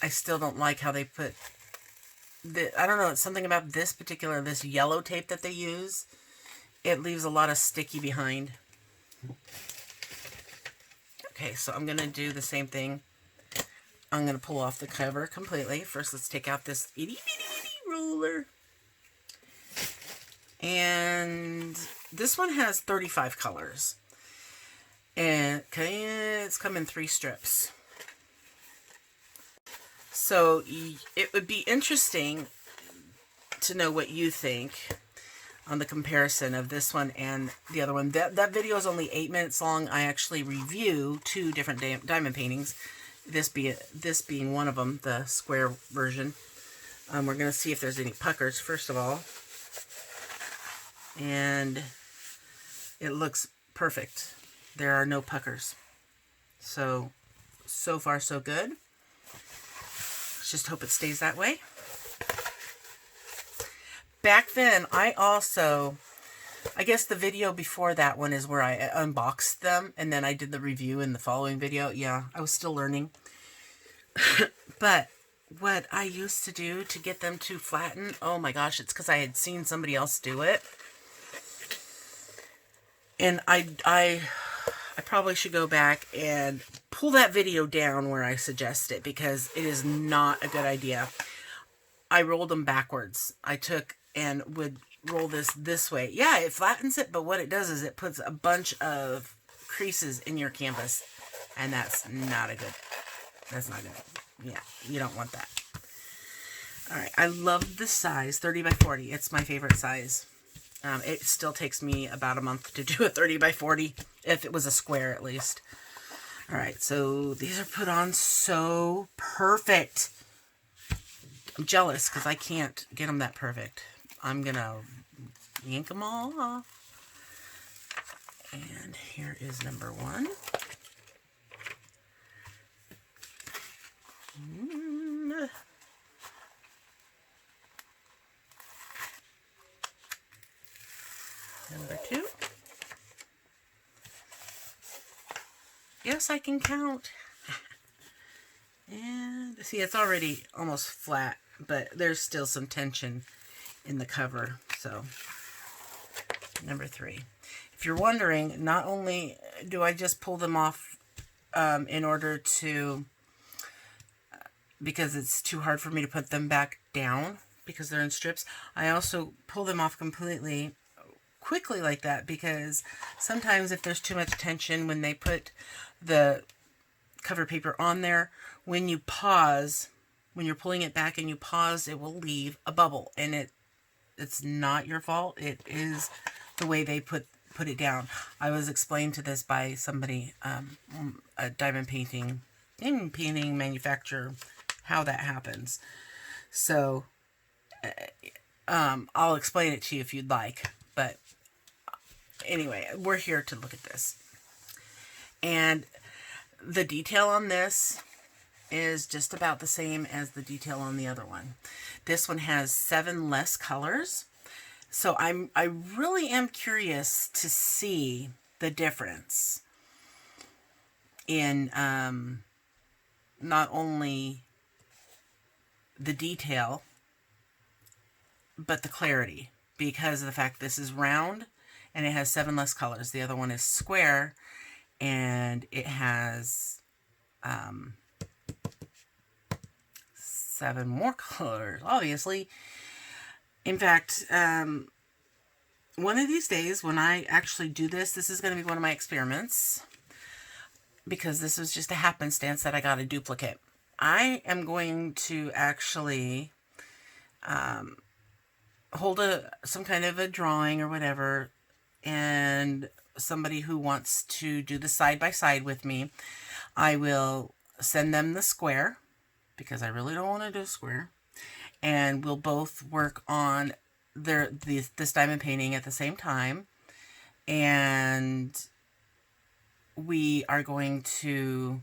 I still don't like how they put I don't know, it's something about this yellow tape that they use. It leaves a lot of sticky behind. Okay, so I'm going to do the same thing. I'm going to pull off the cover completely. First, let's take out this itty bitty ruler. And this one has 35 colors. And it's come in 3 strips. So it would be interesting to know what you think on the comparison of this one and the other one. That video is only 8 minutes long. I actually review 2 different diamond paintings. This being one of them, the square version. We're going to see if there's any puckers first of all. And it looks perfect. There are no puckers. So far so good. Let's just hope it stays that way. Back then, I guess the video before that one is where I unboxed them, and then I did the review in the following video. Yeah, I was still learning. But what I used to do to get them to flatten, oh my gosh, it's because I had seen somebody else do it. And I probably should go back and pull that video down where I suggest it, because it is not a good idea. I rolled them backwards. I took and would roll this way. Yeah, it flattens it, but what it does is it puts a bunch of creases in your canvas, and that's not good. Yeah, you don't want that. All right, I love this size, 30 by 40. It's my favorite size. It still takes me about a month to do a 30 by 40, if it was a square at least. All right, so these are put on so perfect. I'm jealous because I can't get them that perfect. I'm going to yank them all off. And here is number 1. Number 2. Yes, I can count. And see, it's already almost flat, but there's still some tension in the cover. So, number 3. If you're wondering, not only do I just pull them off in order to, because it's too hard for me to put them back down because they're in strips, I also pull them off completely quickly like that, because sometimes if there's too much tension when they put the cover paper on there, when you pause, when you're pulling it back and you pause, it will leave a bubble, and it's not your fault. It is the way they put it down. I was explained to this by somebody, a diamond painting manufacturer, how that happens. So I'll explain it to you if you'd like, but anyway, we're here to look at this. And the detail on this is just about the same as the detail on the other one. This one has 7 less colors. So I really am curious to see the difference. in not only the detail, but the clarity, because of the fact this is round and it has 7 less colors. The other one is square and it has 7 more colors, obviously. In fact, one of these days when I actually do this, this is going to be one of my experiments, because this was just a happenstance that I got a duplicate. I am going to actually hold some kind of a drawing or whatever, and somebody who wants to do the side-by-side with me, I will send them the square, because I really don't want to do a square, and we'll both work on this diamond painting at the same time, and we are going to,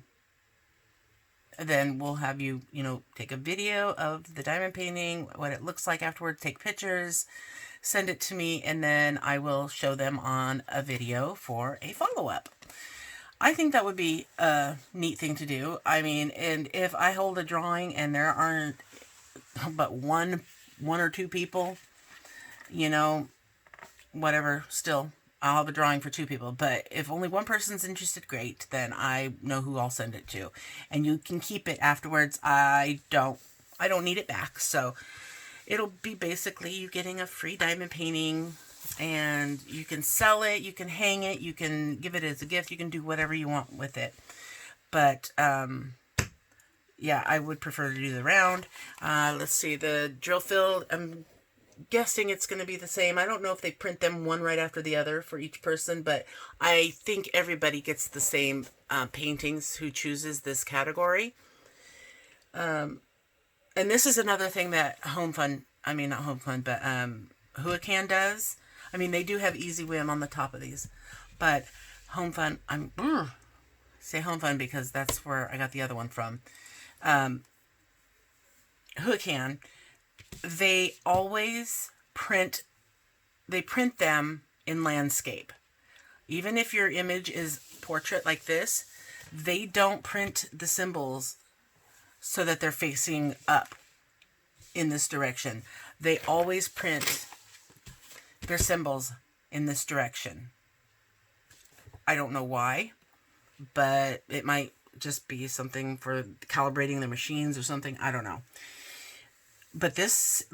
then we'll have you, take a video of the diamond painting, what it looks like afterwards, take pictures, send it to me, and then I will show them on a video for a follow-up. I think that would be a neat thing to do. I mean, and if I hold a drawing and there aren't but one or two people, whatever, still, I'll have a drawing for 2 people. But if only one person's interested, great, then I know who I'll send it to. And you can keep it afterwards. I don't need it back. So it'll be basically you getting a free diamond painting, and you can sell it, you can hang it, you can give it as a gift, you can do whatever you want with it. But yeah, I would prefer to do the round. Let's see, the drill field, I'm guessing it's going to be the same. I don't know if they print them one right after the other for each person, but I think everybody gets the same paintings who chooses this category. And this is another thing that Huacan does. I mean, they do have Easy Whim on the top of these, but Home Fun, say Home Fun because that's where I got the other one from. Huacan, they always print them in landscape. Even if your image is portrait like this, they don't print the symbols so that they're facing up in this direction. They always print their symbols in this direction. I don't know why, but it might just be something for calibrating the machines or something. I don't know. But this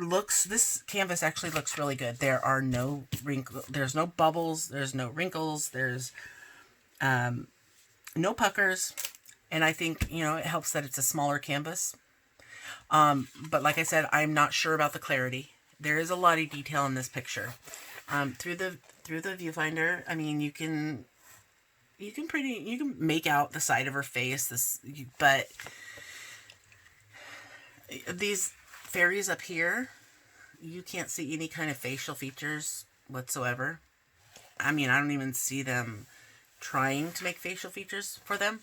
canvas actually looks really good. There are no wrinkles, there's no bubbles, there's no wrinkles, there's no puckers, and I think, it helps that it's a smaller canvas. But like I said, I'm not sure about the clarity. There is a lot of detail in this picture. Through the viewfinder, I mean, you can make out the side of her face, but these fairies up here, you can't see any kind of facial features whatsoever. I mean, I don't even see them trying to make facial features for them.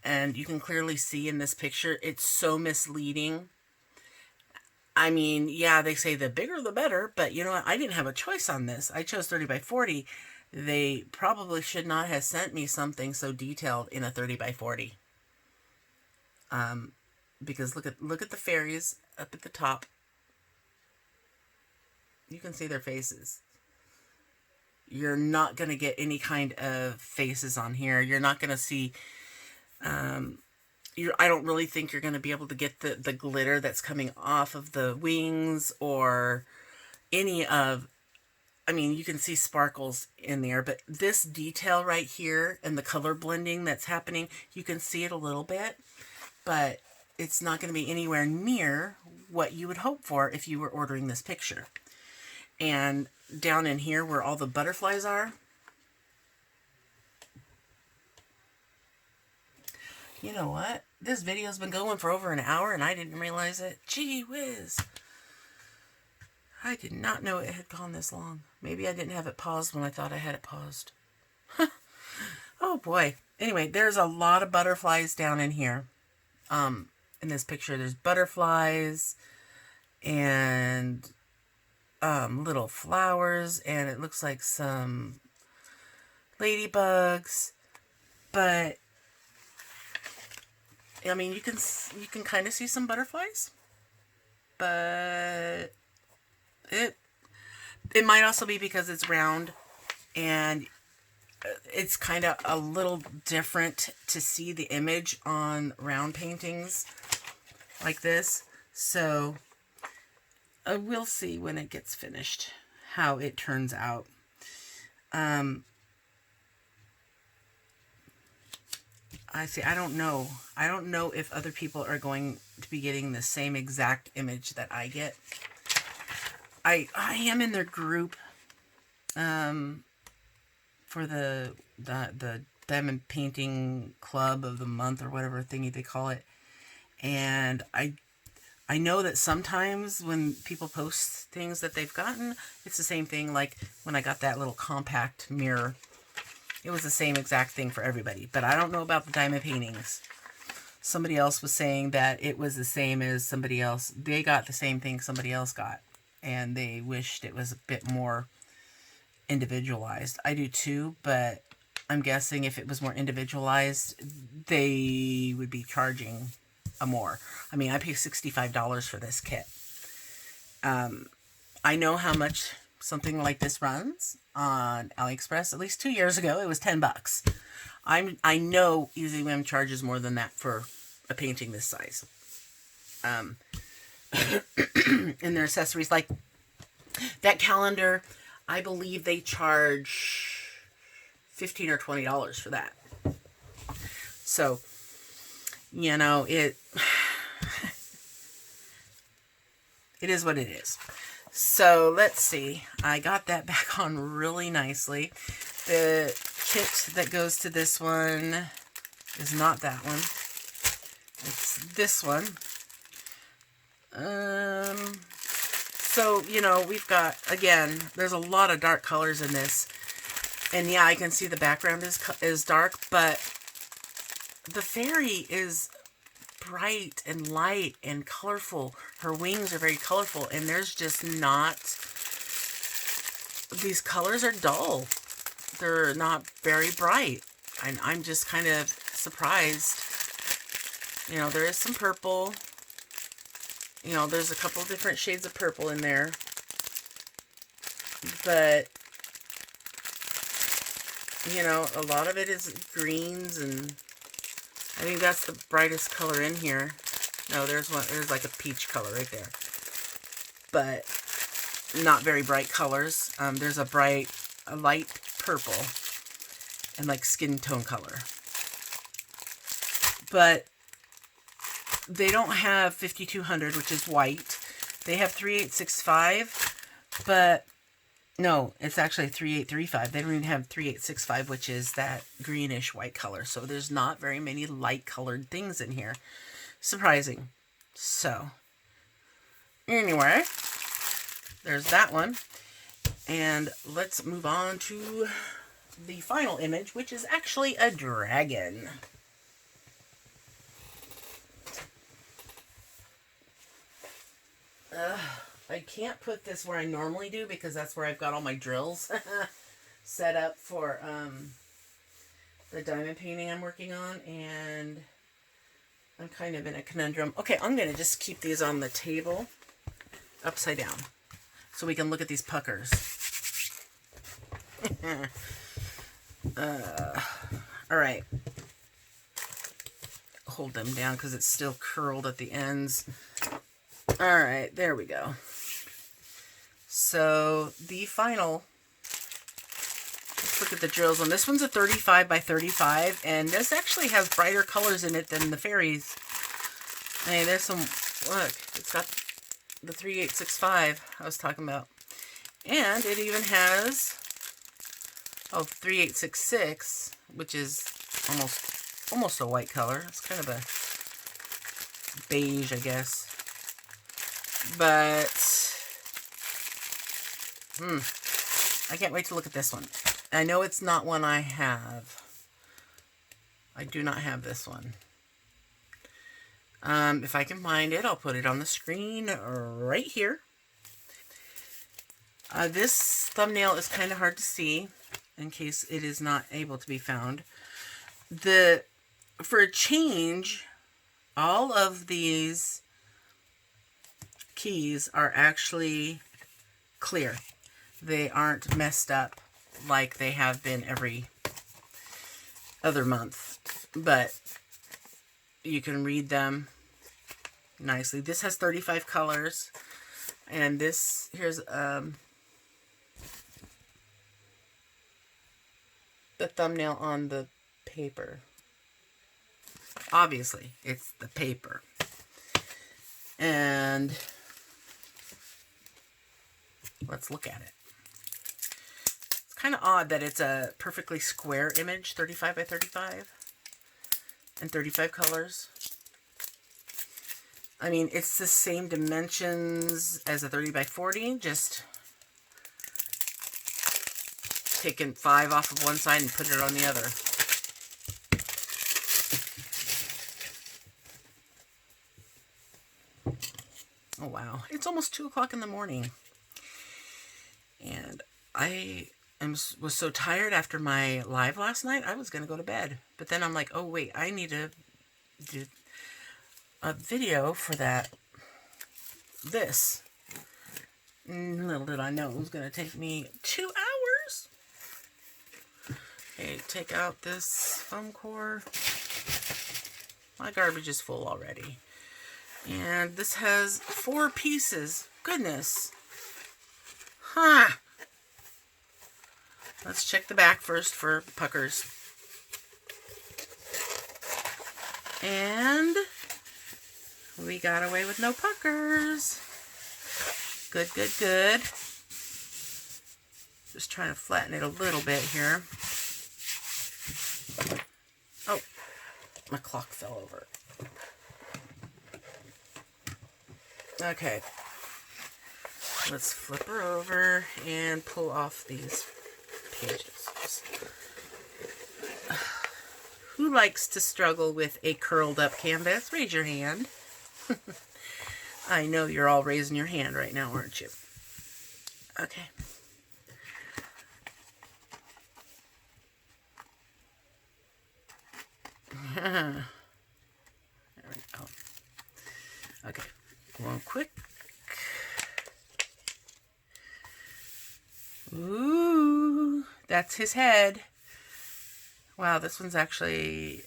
And you can clearly see in this picture, it's so misleading. I mean, yeah, they say the bigger the better, but you know what? I didn't have a choice on this. I chose 30 by 40. They probably should not have sent me something so detailed in a 30 by 40. Because look at the fairies up at the top. You can see their faces. You're not going to get any kind of faces on here. You're not going to see... I don't really think you're going to be able to get the glitter that's coming off of the wings or any of... I mean, you can see sparkles in there, but this detail right here and the color blending that's happening, you can see it a little bit, but it's not going to be anywhere near what you would hope for if you were ordering this picture. And down in here where all the butterflies are, you know what? This video's been going for over an hour and I didn't realize it. Gee whiz. I did not know it had gone this long. Maybe I didn't have it paused when I thought I had it paused. Oh boy. Anyway, there's a lot of butterflies down in here. In this picture, there's butterflies and little flowers, and it looks like some ladybugs. But I mean, you can kind of see some butterflies, but it might also be because it's round and it's kind of a little different to see the image on round paintings like this. So we'll see when it gets finished how it turns out. I see. I don't know. I don't know if other people are going to be getting the same exact image that I get. I am in their group for the diamond painting club of the month or whatever thingy they call it. And I know that sometimes when people post things that they've gotten, it's the same thing. Like when I got that little compact mirror, it was the same exact thing for everybody. But I don't know about the diamond paintings. Somebody else was saying that it was the same as somebody else. They got the same thing somebody else got. And they wished it was a bit more individualized. I do too, but I'm guessing if it was more individualized, they would be charging more. I mean, I paid $65 for this kit. I know how much something like this runs on AliExpress. At least 2 years ago, it was $10. I know Easy Whim charges more than that for a painting this size. And their accessories, like that calendar, I believe they charge $15 or $20 for that. So, you know, it is what it is. So let's see. I got that back on really nicely. The kit that goes to this one is not that one. It's this one. So, you know, we've got, again, there's a lot of dark colors in this. And yeah, I can see the background is dark, but the fairy is bright and light and colorful. Her wings are very colorful, and there's just not, these colors are dull. They're not very bright. And I'm just kind of surprised. You know, there is some purple. You know, there's a couple of different shades of purple in there. But, you know, a lot of it is greens, and I think that's the brightest color in here. No, there's like a peach color right there. But not very bright colors. There's a light purple and like skin tone color. But they don't have 5200, which is white. They have 3865, but no, it's actually 3835. They don't even have 3865, which is that greenish white color. So there's not very many light colored things in here. Surprising. So, anyway, there's that one. And let's move on to the final image, which is actually a dragon. I can't put this where I normally do because that's where I've got all my drills set up for the diamond painting I'm working on, and I'm kind of in a conundrum. Okay, I'm going to just keep these on the table upside down so we can look at these puckers. Alright. Hold them down because it's still curled at the ends. Alright, there we go. So, the final, let's look at the drills on this one's a 35 by 35, and this actually has brighter colors in it than the fairies. I mean, there's some, look, it's got the 3865 I was talking about. And it even has, 3866, which is almost a white color. It's kind of a beige, I guess. But, I can't wait to look at this one. I know it's not one I have. I do not have this one. If I can find it, I'll put it on the screen right here. This thumbnail is kind of hard to see in case it is not able to be found. For a change, all of these keys are actually clear. They aren't messed up like they have been every other month, but you can read them nicely. This has 35 colors, and this, here's the thumbnail on the paper. Obviously, it's the paper. And let's look at it. It's kind of odd that it's a perfectly square image, 35 by 35, and 35 colors. I mean, it's the same dimensions as a 30 by 40, just taking 5 off of one side and put it on the other. Oh wow, it's almost 2 o'clock in the morning. And was so tired after my live last night, I was going to go to bed. But then I'm like, oh wait, I need to do a video for this. Little did I know it was going to take me 2 hours. Okay, take out this foam core. My garbage is full already. And this has 4 pieces. Goodness. Huh. Let's check the back first for puckers. And we got away with no puckers. Good, good, good. Just trying to flatten it a little bit here. Oh, my clock fell over. Okay. Let's flip her over and pull off these pages. Who likes to struggle with a curled up canvas? Raise your hand. I know you're all raising your hand right now, aren't you? Okay. There we go. Okay. Going quick. Ooh, that's his head. Wow, this one's actually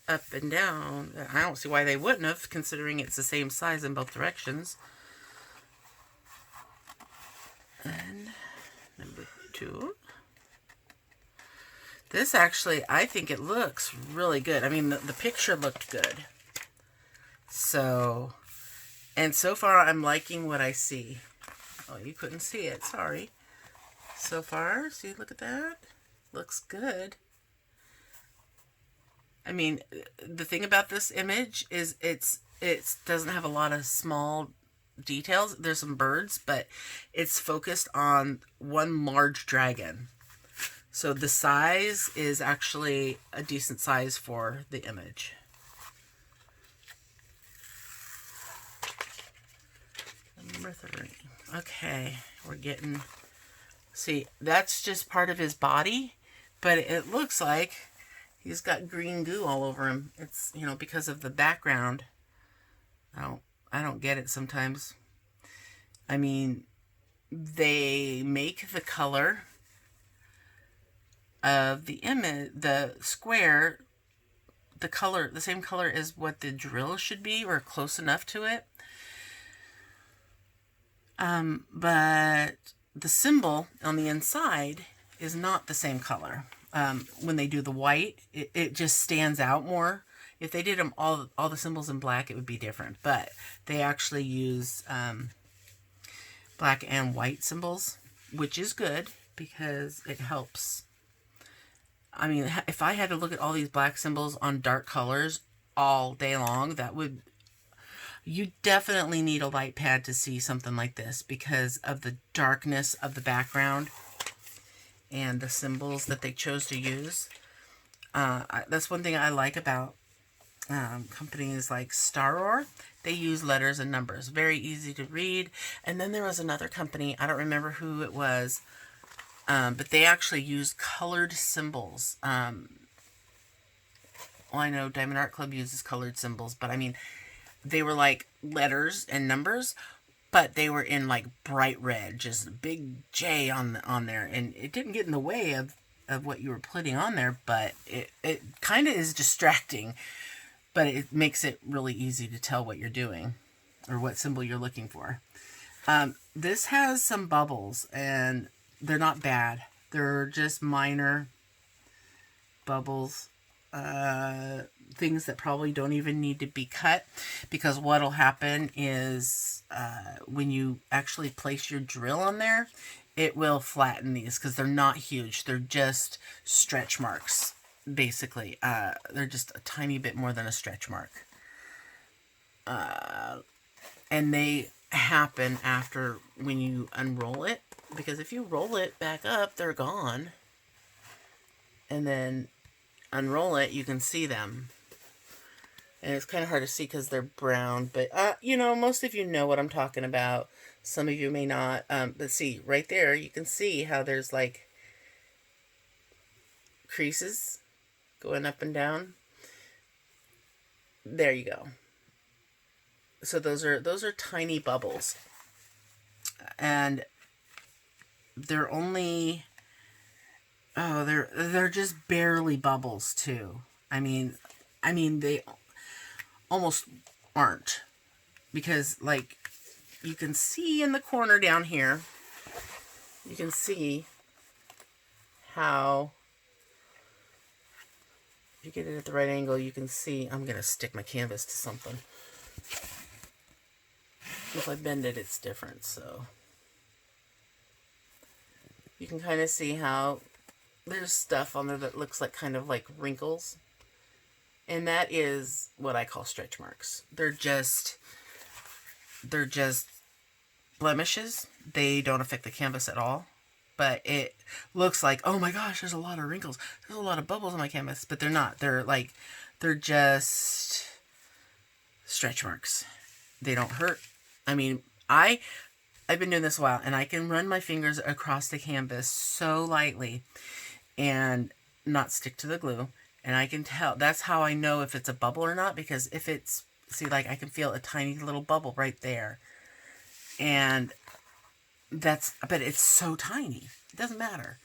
up and down. I don't see why they wouldn't have, considering it's the same size in both directions. And number 2. This actually, I think it looks really good. I mean, the picture looked good. So, and so far I'm liking what I see. Oh, you couldn't see it. Sorry. So far, see, look at that. Looks good. I mean, the thing about this image is it doesn't have a lot of small details. There's some birds, but it's focused on one large dragon. So the size is actually a decent size for the image. Number 3. Okay, we're getting... See, that's just part of his body, but it looks like he's got green goo all over him. It's, you know, because of the background. I don't get it sometimes. I mean, they make the color of the image, the square, the same color as what the drill should be, or close enough to it. But the symbol on the inside is not the same color. When they do the white, it just stands out more. If they did them all the symbols in black, it would be different. But they actually use black and white symbols, which is good because it helps. I mean, if I had to look at all these black symbols on dark colors all day long, that would... You definitely need a light pad to see something like this because of the darkness of the background and the symbols that they chose to use. That's one thing I like about companies like Staror. They use letters and numbers. Very easy to read. And then there was another company, I don't remember who it was, but they actually use colored symbols. well, I know Diamond Art Club uses colored symbols, but I mean, they were like letters and numbers, but they were in like bright red, just a big J on there, and it didn't get in the way of what you were putting on there, but it kind of is distracting, but it makes it really easy to tell what you're doing or what symbol you're looking for. This has some bubbles, and they're not bad. They're just minor bubbles, things that probably don't even need to be cut, because what'll happen is when you actually place your drill on there, it will flatten these because they're not huge. They're just stretch marks, basically. They're just a tiny bit more than a stretch mark. And they happen after when you unroll it, because if you roll it back up, they're gone. And then unroll it, you can see them. And it's kind of hard to see because they're brown, but you know, most of you know what I'm talking about. Some of you may not. But see, right there, you can see how there's like creases going up and down. There you go. So those are tiny bubbles, and they're only, oh, they're just barely bubbles too. I mean they almost aren't, because like you can see in the corner down here, you can see how, if you get it at the right angle, you can see, I'm going to stick my canvas to something. If I bend it, it's different, so you can kind of see how there's stuff on there that looks like kind of like wrinkles. And that is what I call stretch marks. They're just blemishes. They don't affect the canvas at all. But it looks like, oh my gosh, there's a lot of wrinkles. There's a lot of bubbles on my canvas. But they're not. They're just stretch marks. They don't hurt. I mean, I've been doing this a while, and I can run my fingers across the canvas so lightly and not stick to the glue. And I can tell, that's how I know if it's a bubble or not, because if it's, see, like I can feel a tiny little bubble right there. And but it's so tiny, it doesn't matter.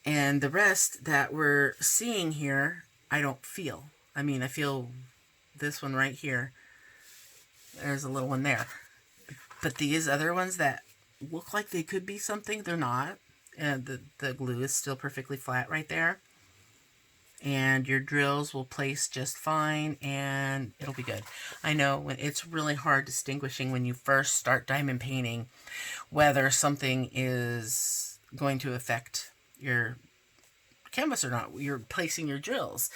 And the rest that we're seeing here, I don't feel. I mean, I feel this one right here. There's a little one there. But these other ones that look like they could be something, they're not. And the glue is still perfectly flat right there. And your drills will place just fine, and it'll be good. I know when it's really hard distinguishing when you first start diamond painting whether something is going to affect your canvas or not. You're placing your drills.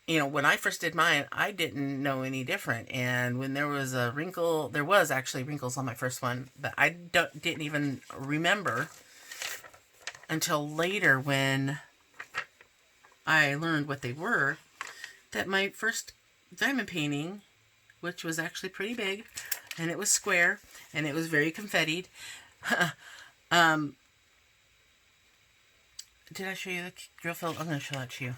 You know, when I first did mine, I didn't know any different. And when there was a wrinkle, there was actually wrinkles on my first one, but I didn't even remember until later when I learned what they were, that my first diamond painting, which was actually pretty big, and it was square, and it was very confettied. Did I show you the drill field? I'm going to show that to you.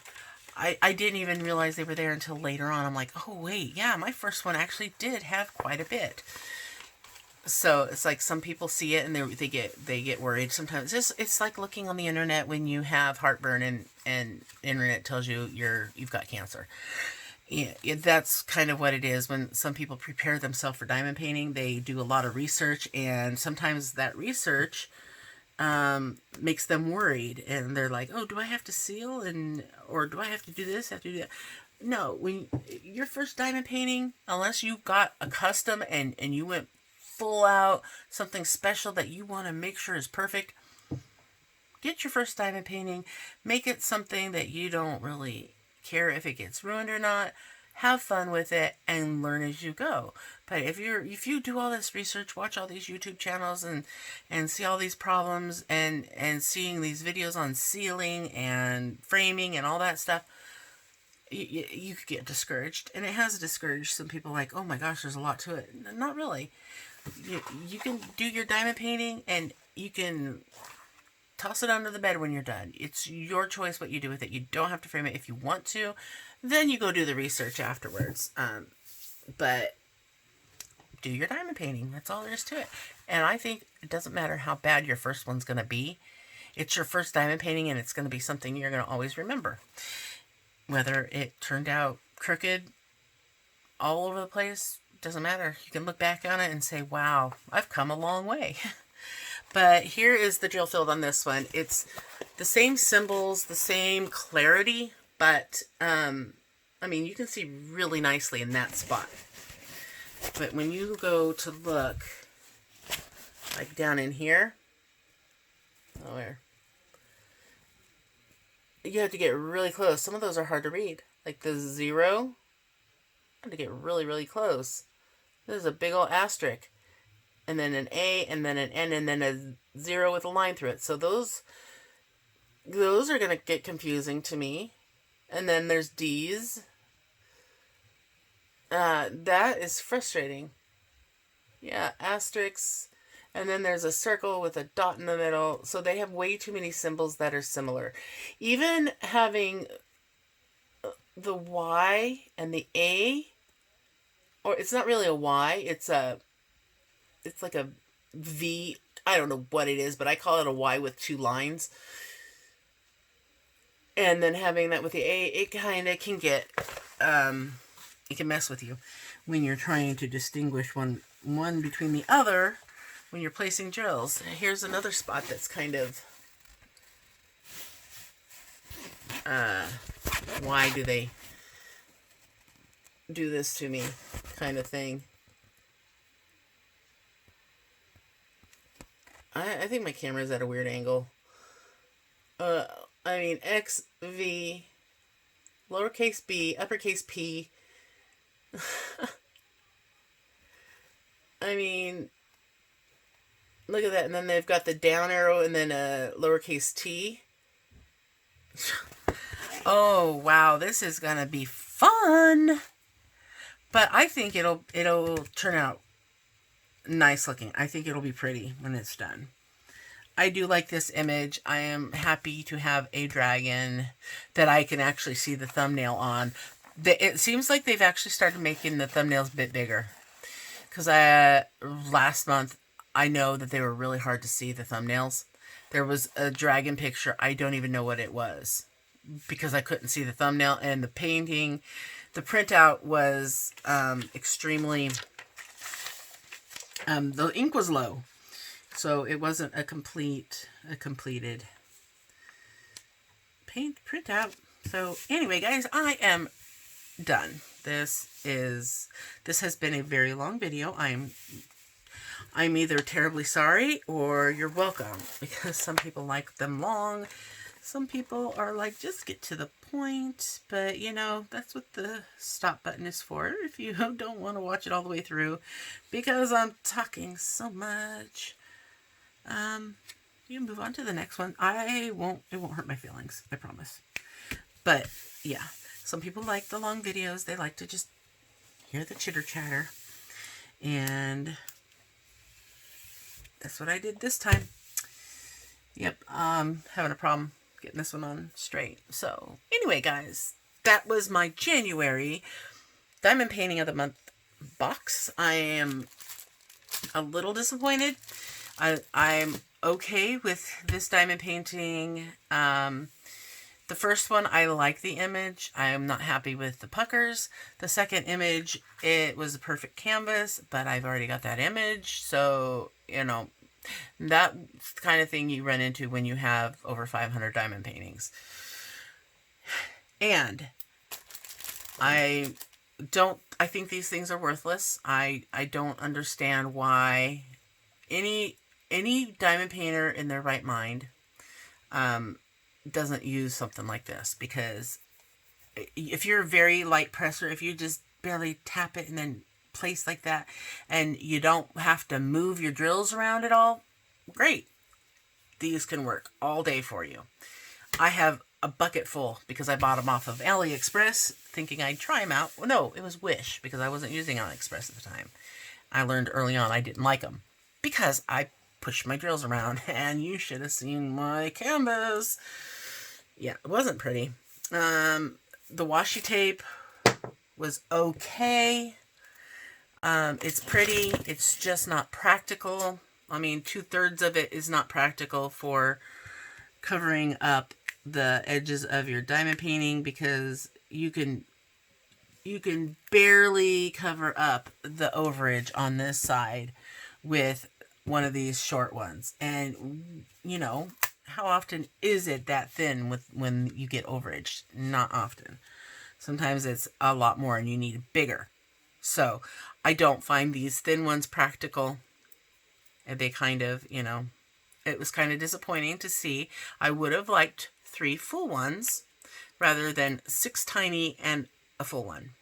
I didn't even realize they were there until later on. I'm like, oh wait, yeah, my first one actually did have quite a bit. So it's like some people see it and they get worried. Sometimes it's like looking on the internet when you have heartburn and internet tells you you've got cancer. Yeah, that's kind of what it is. When some people prepare themselves for diamond painting, they do a lot of research, and sometimes that research makes them worried, and they're like, oh, do I have to seal, or do I have to do this, have to do that? No, when your first diamond painting, unless you got a custom and you went full out, something special that you want to make sure is perfect, get your first diamond painting, make it something that you don't really care if it gets ruined or not. Have fun with it and learn as you go. But if you do all this research, watch all these YouTube channels and see all these problems and seeing these videos on sealing and framing and all that stuff, you could get discouraged. And it has discouraged some people, like, oh my gosh, there's a lot to it. Not really. You can do your diamond painting and you can toss it under the bed when you're done. It's your choice what you do with it. You don't have to frame it. If you want to, then you go do the research afterwards. But do your diamond painting. That's all there is to it. And I think it doesn't matter how bad your first one's going to be. It's your first diamond painting, and it's going to be something you're going to always remember. Whether it turned out crooked all over the place, doesn't matter. You can look back on it and say, wow, I've come a long way. But here is the drill field on this one. It's the same symbols, the same clarity, but, I mean, you can see really nicely in that spot. But when you go to look, like down in here, oh, where? You have to get really close. Some of those are hard to read. Like the 0, I have to get really, really close. This is a big old asterisk. And then an A, and then an N, and then a 0 with a line through it. So those are going to get confusing to me. And then there's D's. That is frustrating. Yeah, asterisks. And then there's a circle with a dot in the middle. So they have way too many symbols that are similar. Even having the Y and the A, or it's not really a Y, it's like a V. I don't know what it is, but I call it a Y with 2 lines. And then having that with the A, it kind of can get, it can mess with you when you're trying to distinguish one between the other when you're placing drills. Here's another spot that's kind of, why do they do this to me kind of thing. I think my camera's at a weird angle. I mean, X, V, lowercase b, uppercase P. I mean, look at that. And then they've got the down arrow and then a lowercase t. Oh, wow. This is going to be fun. But I think it'll turn out nice looking. I think it'll be pretty when it's done. I do like this image. I am happy to have a dragon that I can actually see the thumbnail on. It seems like they've actually started making the thumbnails a bit bigger. Because last month, I know that they were really hard to see, the thumbnails. There was a dragon picture. I don't even know what it was. Because I couldn't see the thumbnail. And the painting, the printout was extremely... the ink was low. So it wasn't a completed printout. So anyway, guys, I am done. This has been a very long video. I'm either terribly sorry or you're welcome, because some people like them long. Some people are like, just get to the point. But, you know, that's what the stop button is for, if you don't want to watch it all the way through, because I'm talking so much. You can move on to the next one. It won't hurt my feelings, I promise. But, yeah, some people like the long videos. They like to just hear the chitter chatter. And that's what I did this time. Yep, having a problem getting this one on straight. So, anyway, guys, that was my January Diamond Painting of the Month box. I am a little disappointed. I'm okay with this diamond painting. The first one, I like the image. I am not happy with the puckers. The second image, it was a perfect canvas, but I've already got that image. So, you know, that's the kind of thing you run into when you have over 500 diamond paintings. And I think these things are worthless. I don't understand why any diamond painter in their right mind doesn't use something like this, because if you're a very light presser, if you just barely tap it and then place like that, and you don't have to move your drills around at all, great. These can work all day for you. I have a bucket full because I bought them off of AliExpress thinking I'd try them out. Well, no, it was Wish, because I wasn't using AliExpress at the time. I learned early on I didn't like them because I push my drills around, and you should have seen my canvas. Yeah, it wasn't pretty. The washi tape was okay. It's pretty. It's just not practical. I mean, 2/3 of it is not practical for covering up the edges of your diamond painting, because you can barely cover up the overage on this side with one of these short ones. And you know, how often is it that thin when you get overage? Not often. Sometimes it's a lot more and you need bigger. So I don't find these thin ones practical. And they kind of, you know, it was kind of disappointing to see. I would have liked 3 full ones rather than 6 tiny and a full one.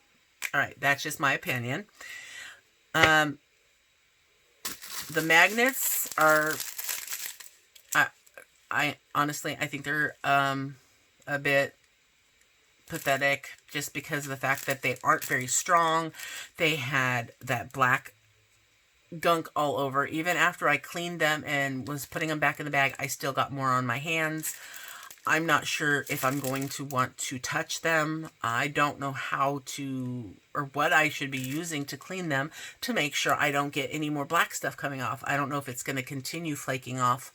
All right, that's just my opinion. The magnets are, I honestly, I think they're a bit pathetic, just because of the fact that they aren't very strong. They had that black gunk all over. Even after I cleaned them and was putting them back in the bag, I still got more on my hands. I'm not sure if I'm going to want to touch them. I don't know how to, or what I should be using to clean them to make sure I don't get any more black stuff coming off. I don't know if it's going to continue flaking off,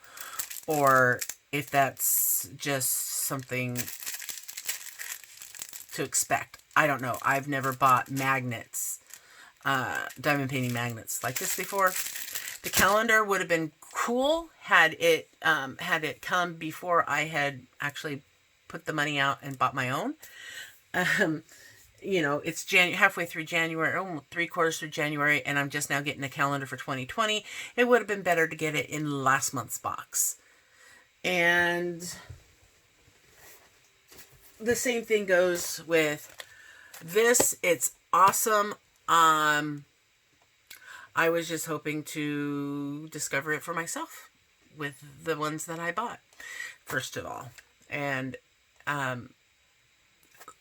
or if that's just something to expect. I don't know. I've never bought magnets, diamond painting magnets like this before. The calendar would have been cool had it come before I had actually put the money out and bought my own. You know, it's halfway through January, almost 3/4 through January, and I'm just now getting a calendar for 2020. It would have been better to get it in last month's box. And the same thing goes with this. It's awesome. I was just hoping to discover it for myself with the ones that I bought, first of all. And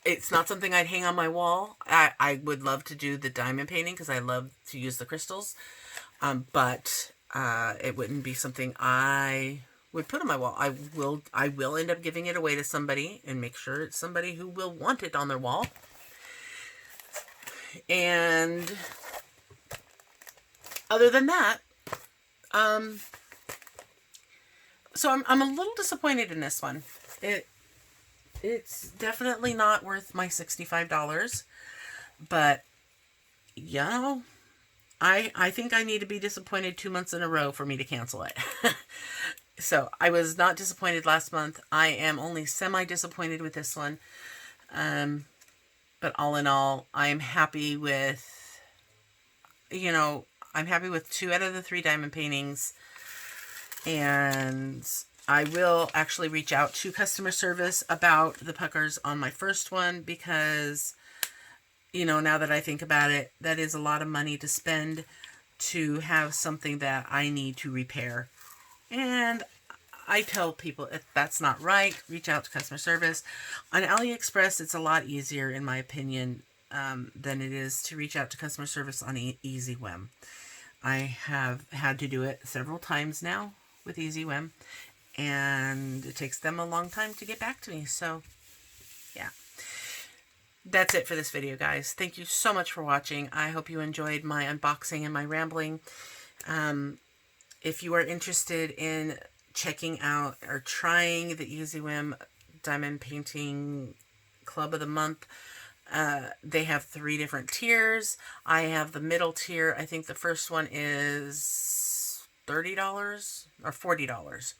it's not something I'd hang on my wall. I would love to do the diamond painting because I love to use the crystals. But it wouldn't be something I would put on my wall. I will end up giving it away to somebody and make sure it's somebody who will want it on their wall. And other than that, so I'm a little disappointed in this one. It's definitely not worth my $65, but you know, I think I need to be disappointed 2 months in a row for me to cancel it. So I was not disappointed last month. I am only semi-disappointed with this one. But all in all, I am happy with, you know, I'm happy with 2 out of the 3 diamond paintings. And I will actually reach out to customer service about the puckers on my first one, because, you know, now that I think about it, that is a lot of money to spend to have something that I need to repair. And I tell people, if that's not right, reach out to customer service. On AliExpress, it's a lot easier, in my opinion, than it is to reach out to customer service on Easy Whim. I have had to do it several times now with Easy Whim, and it takes them a long time to get back to me. So, yeah. That's it for this video, guys. Thank you so much for watching. I hope you enjoyed my unboxing and my rambling. If you are interested in checking out or trying the Easy Whim Diamond Painting Club of the Month, they have 3 different tiers. I have the middle tier. I think the first one is $30 or $40.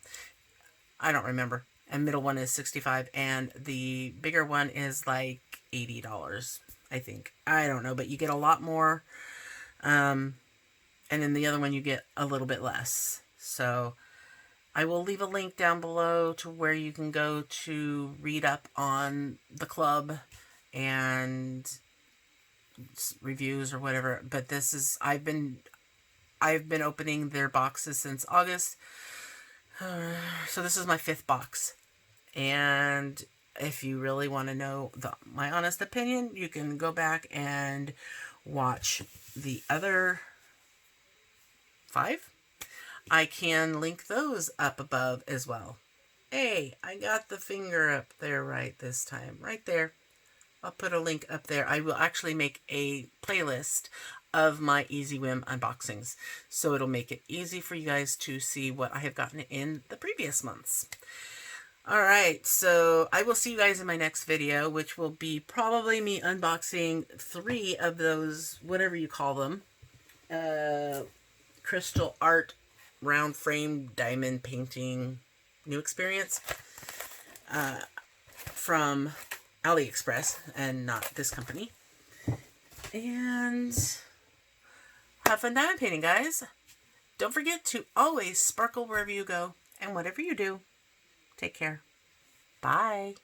I don't remember. And middle one is $65, and the bigger one is like $80, I think. I don't know, but you get a lot more. And then the other one you get a little bit less. So I will leave a link down below to where you can go to read up on the club and reviews or whatever. But this is, I've been opening their boxes since August. So this is my 5th box. And if you really want to know my honest opinion, you can go back and watch the other 5. I can link those up above as well. Hey, I got the finger up there right this time. Right there. I'll put a link up there. I will actually make a playlist of my Easy Whim unboxings. So it'll make it easy for you guys to see what I have gotten in the previous months. Alright, so I will see you guys in my next video, which will be probably me unboxing 3 of those, whatever you call them, crystal art round frame diamond painting new experience from AliExpress and not this company. And have fun diamond painting, guys. Don't forget to always sparkle wherever you go, and whatever you do, take care. Bye.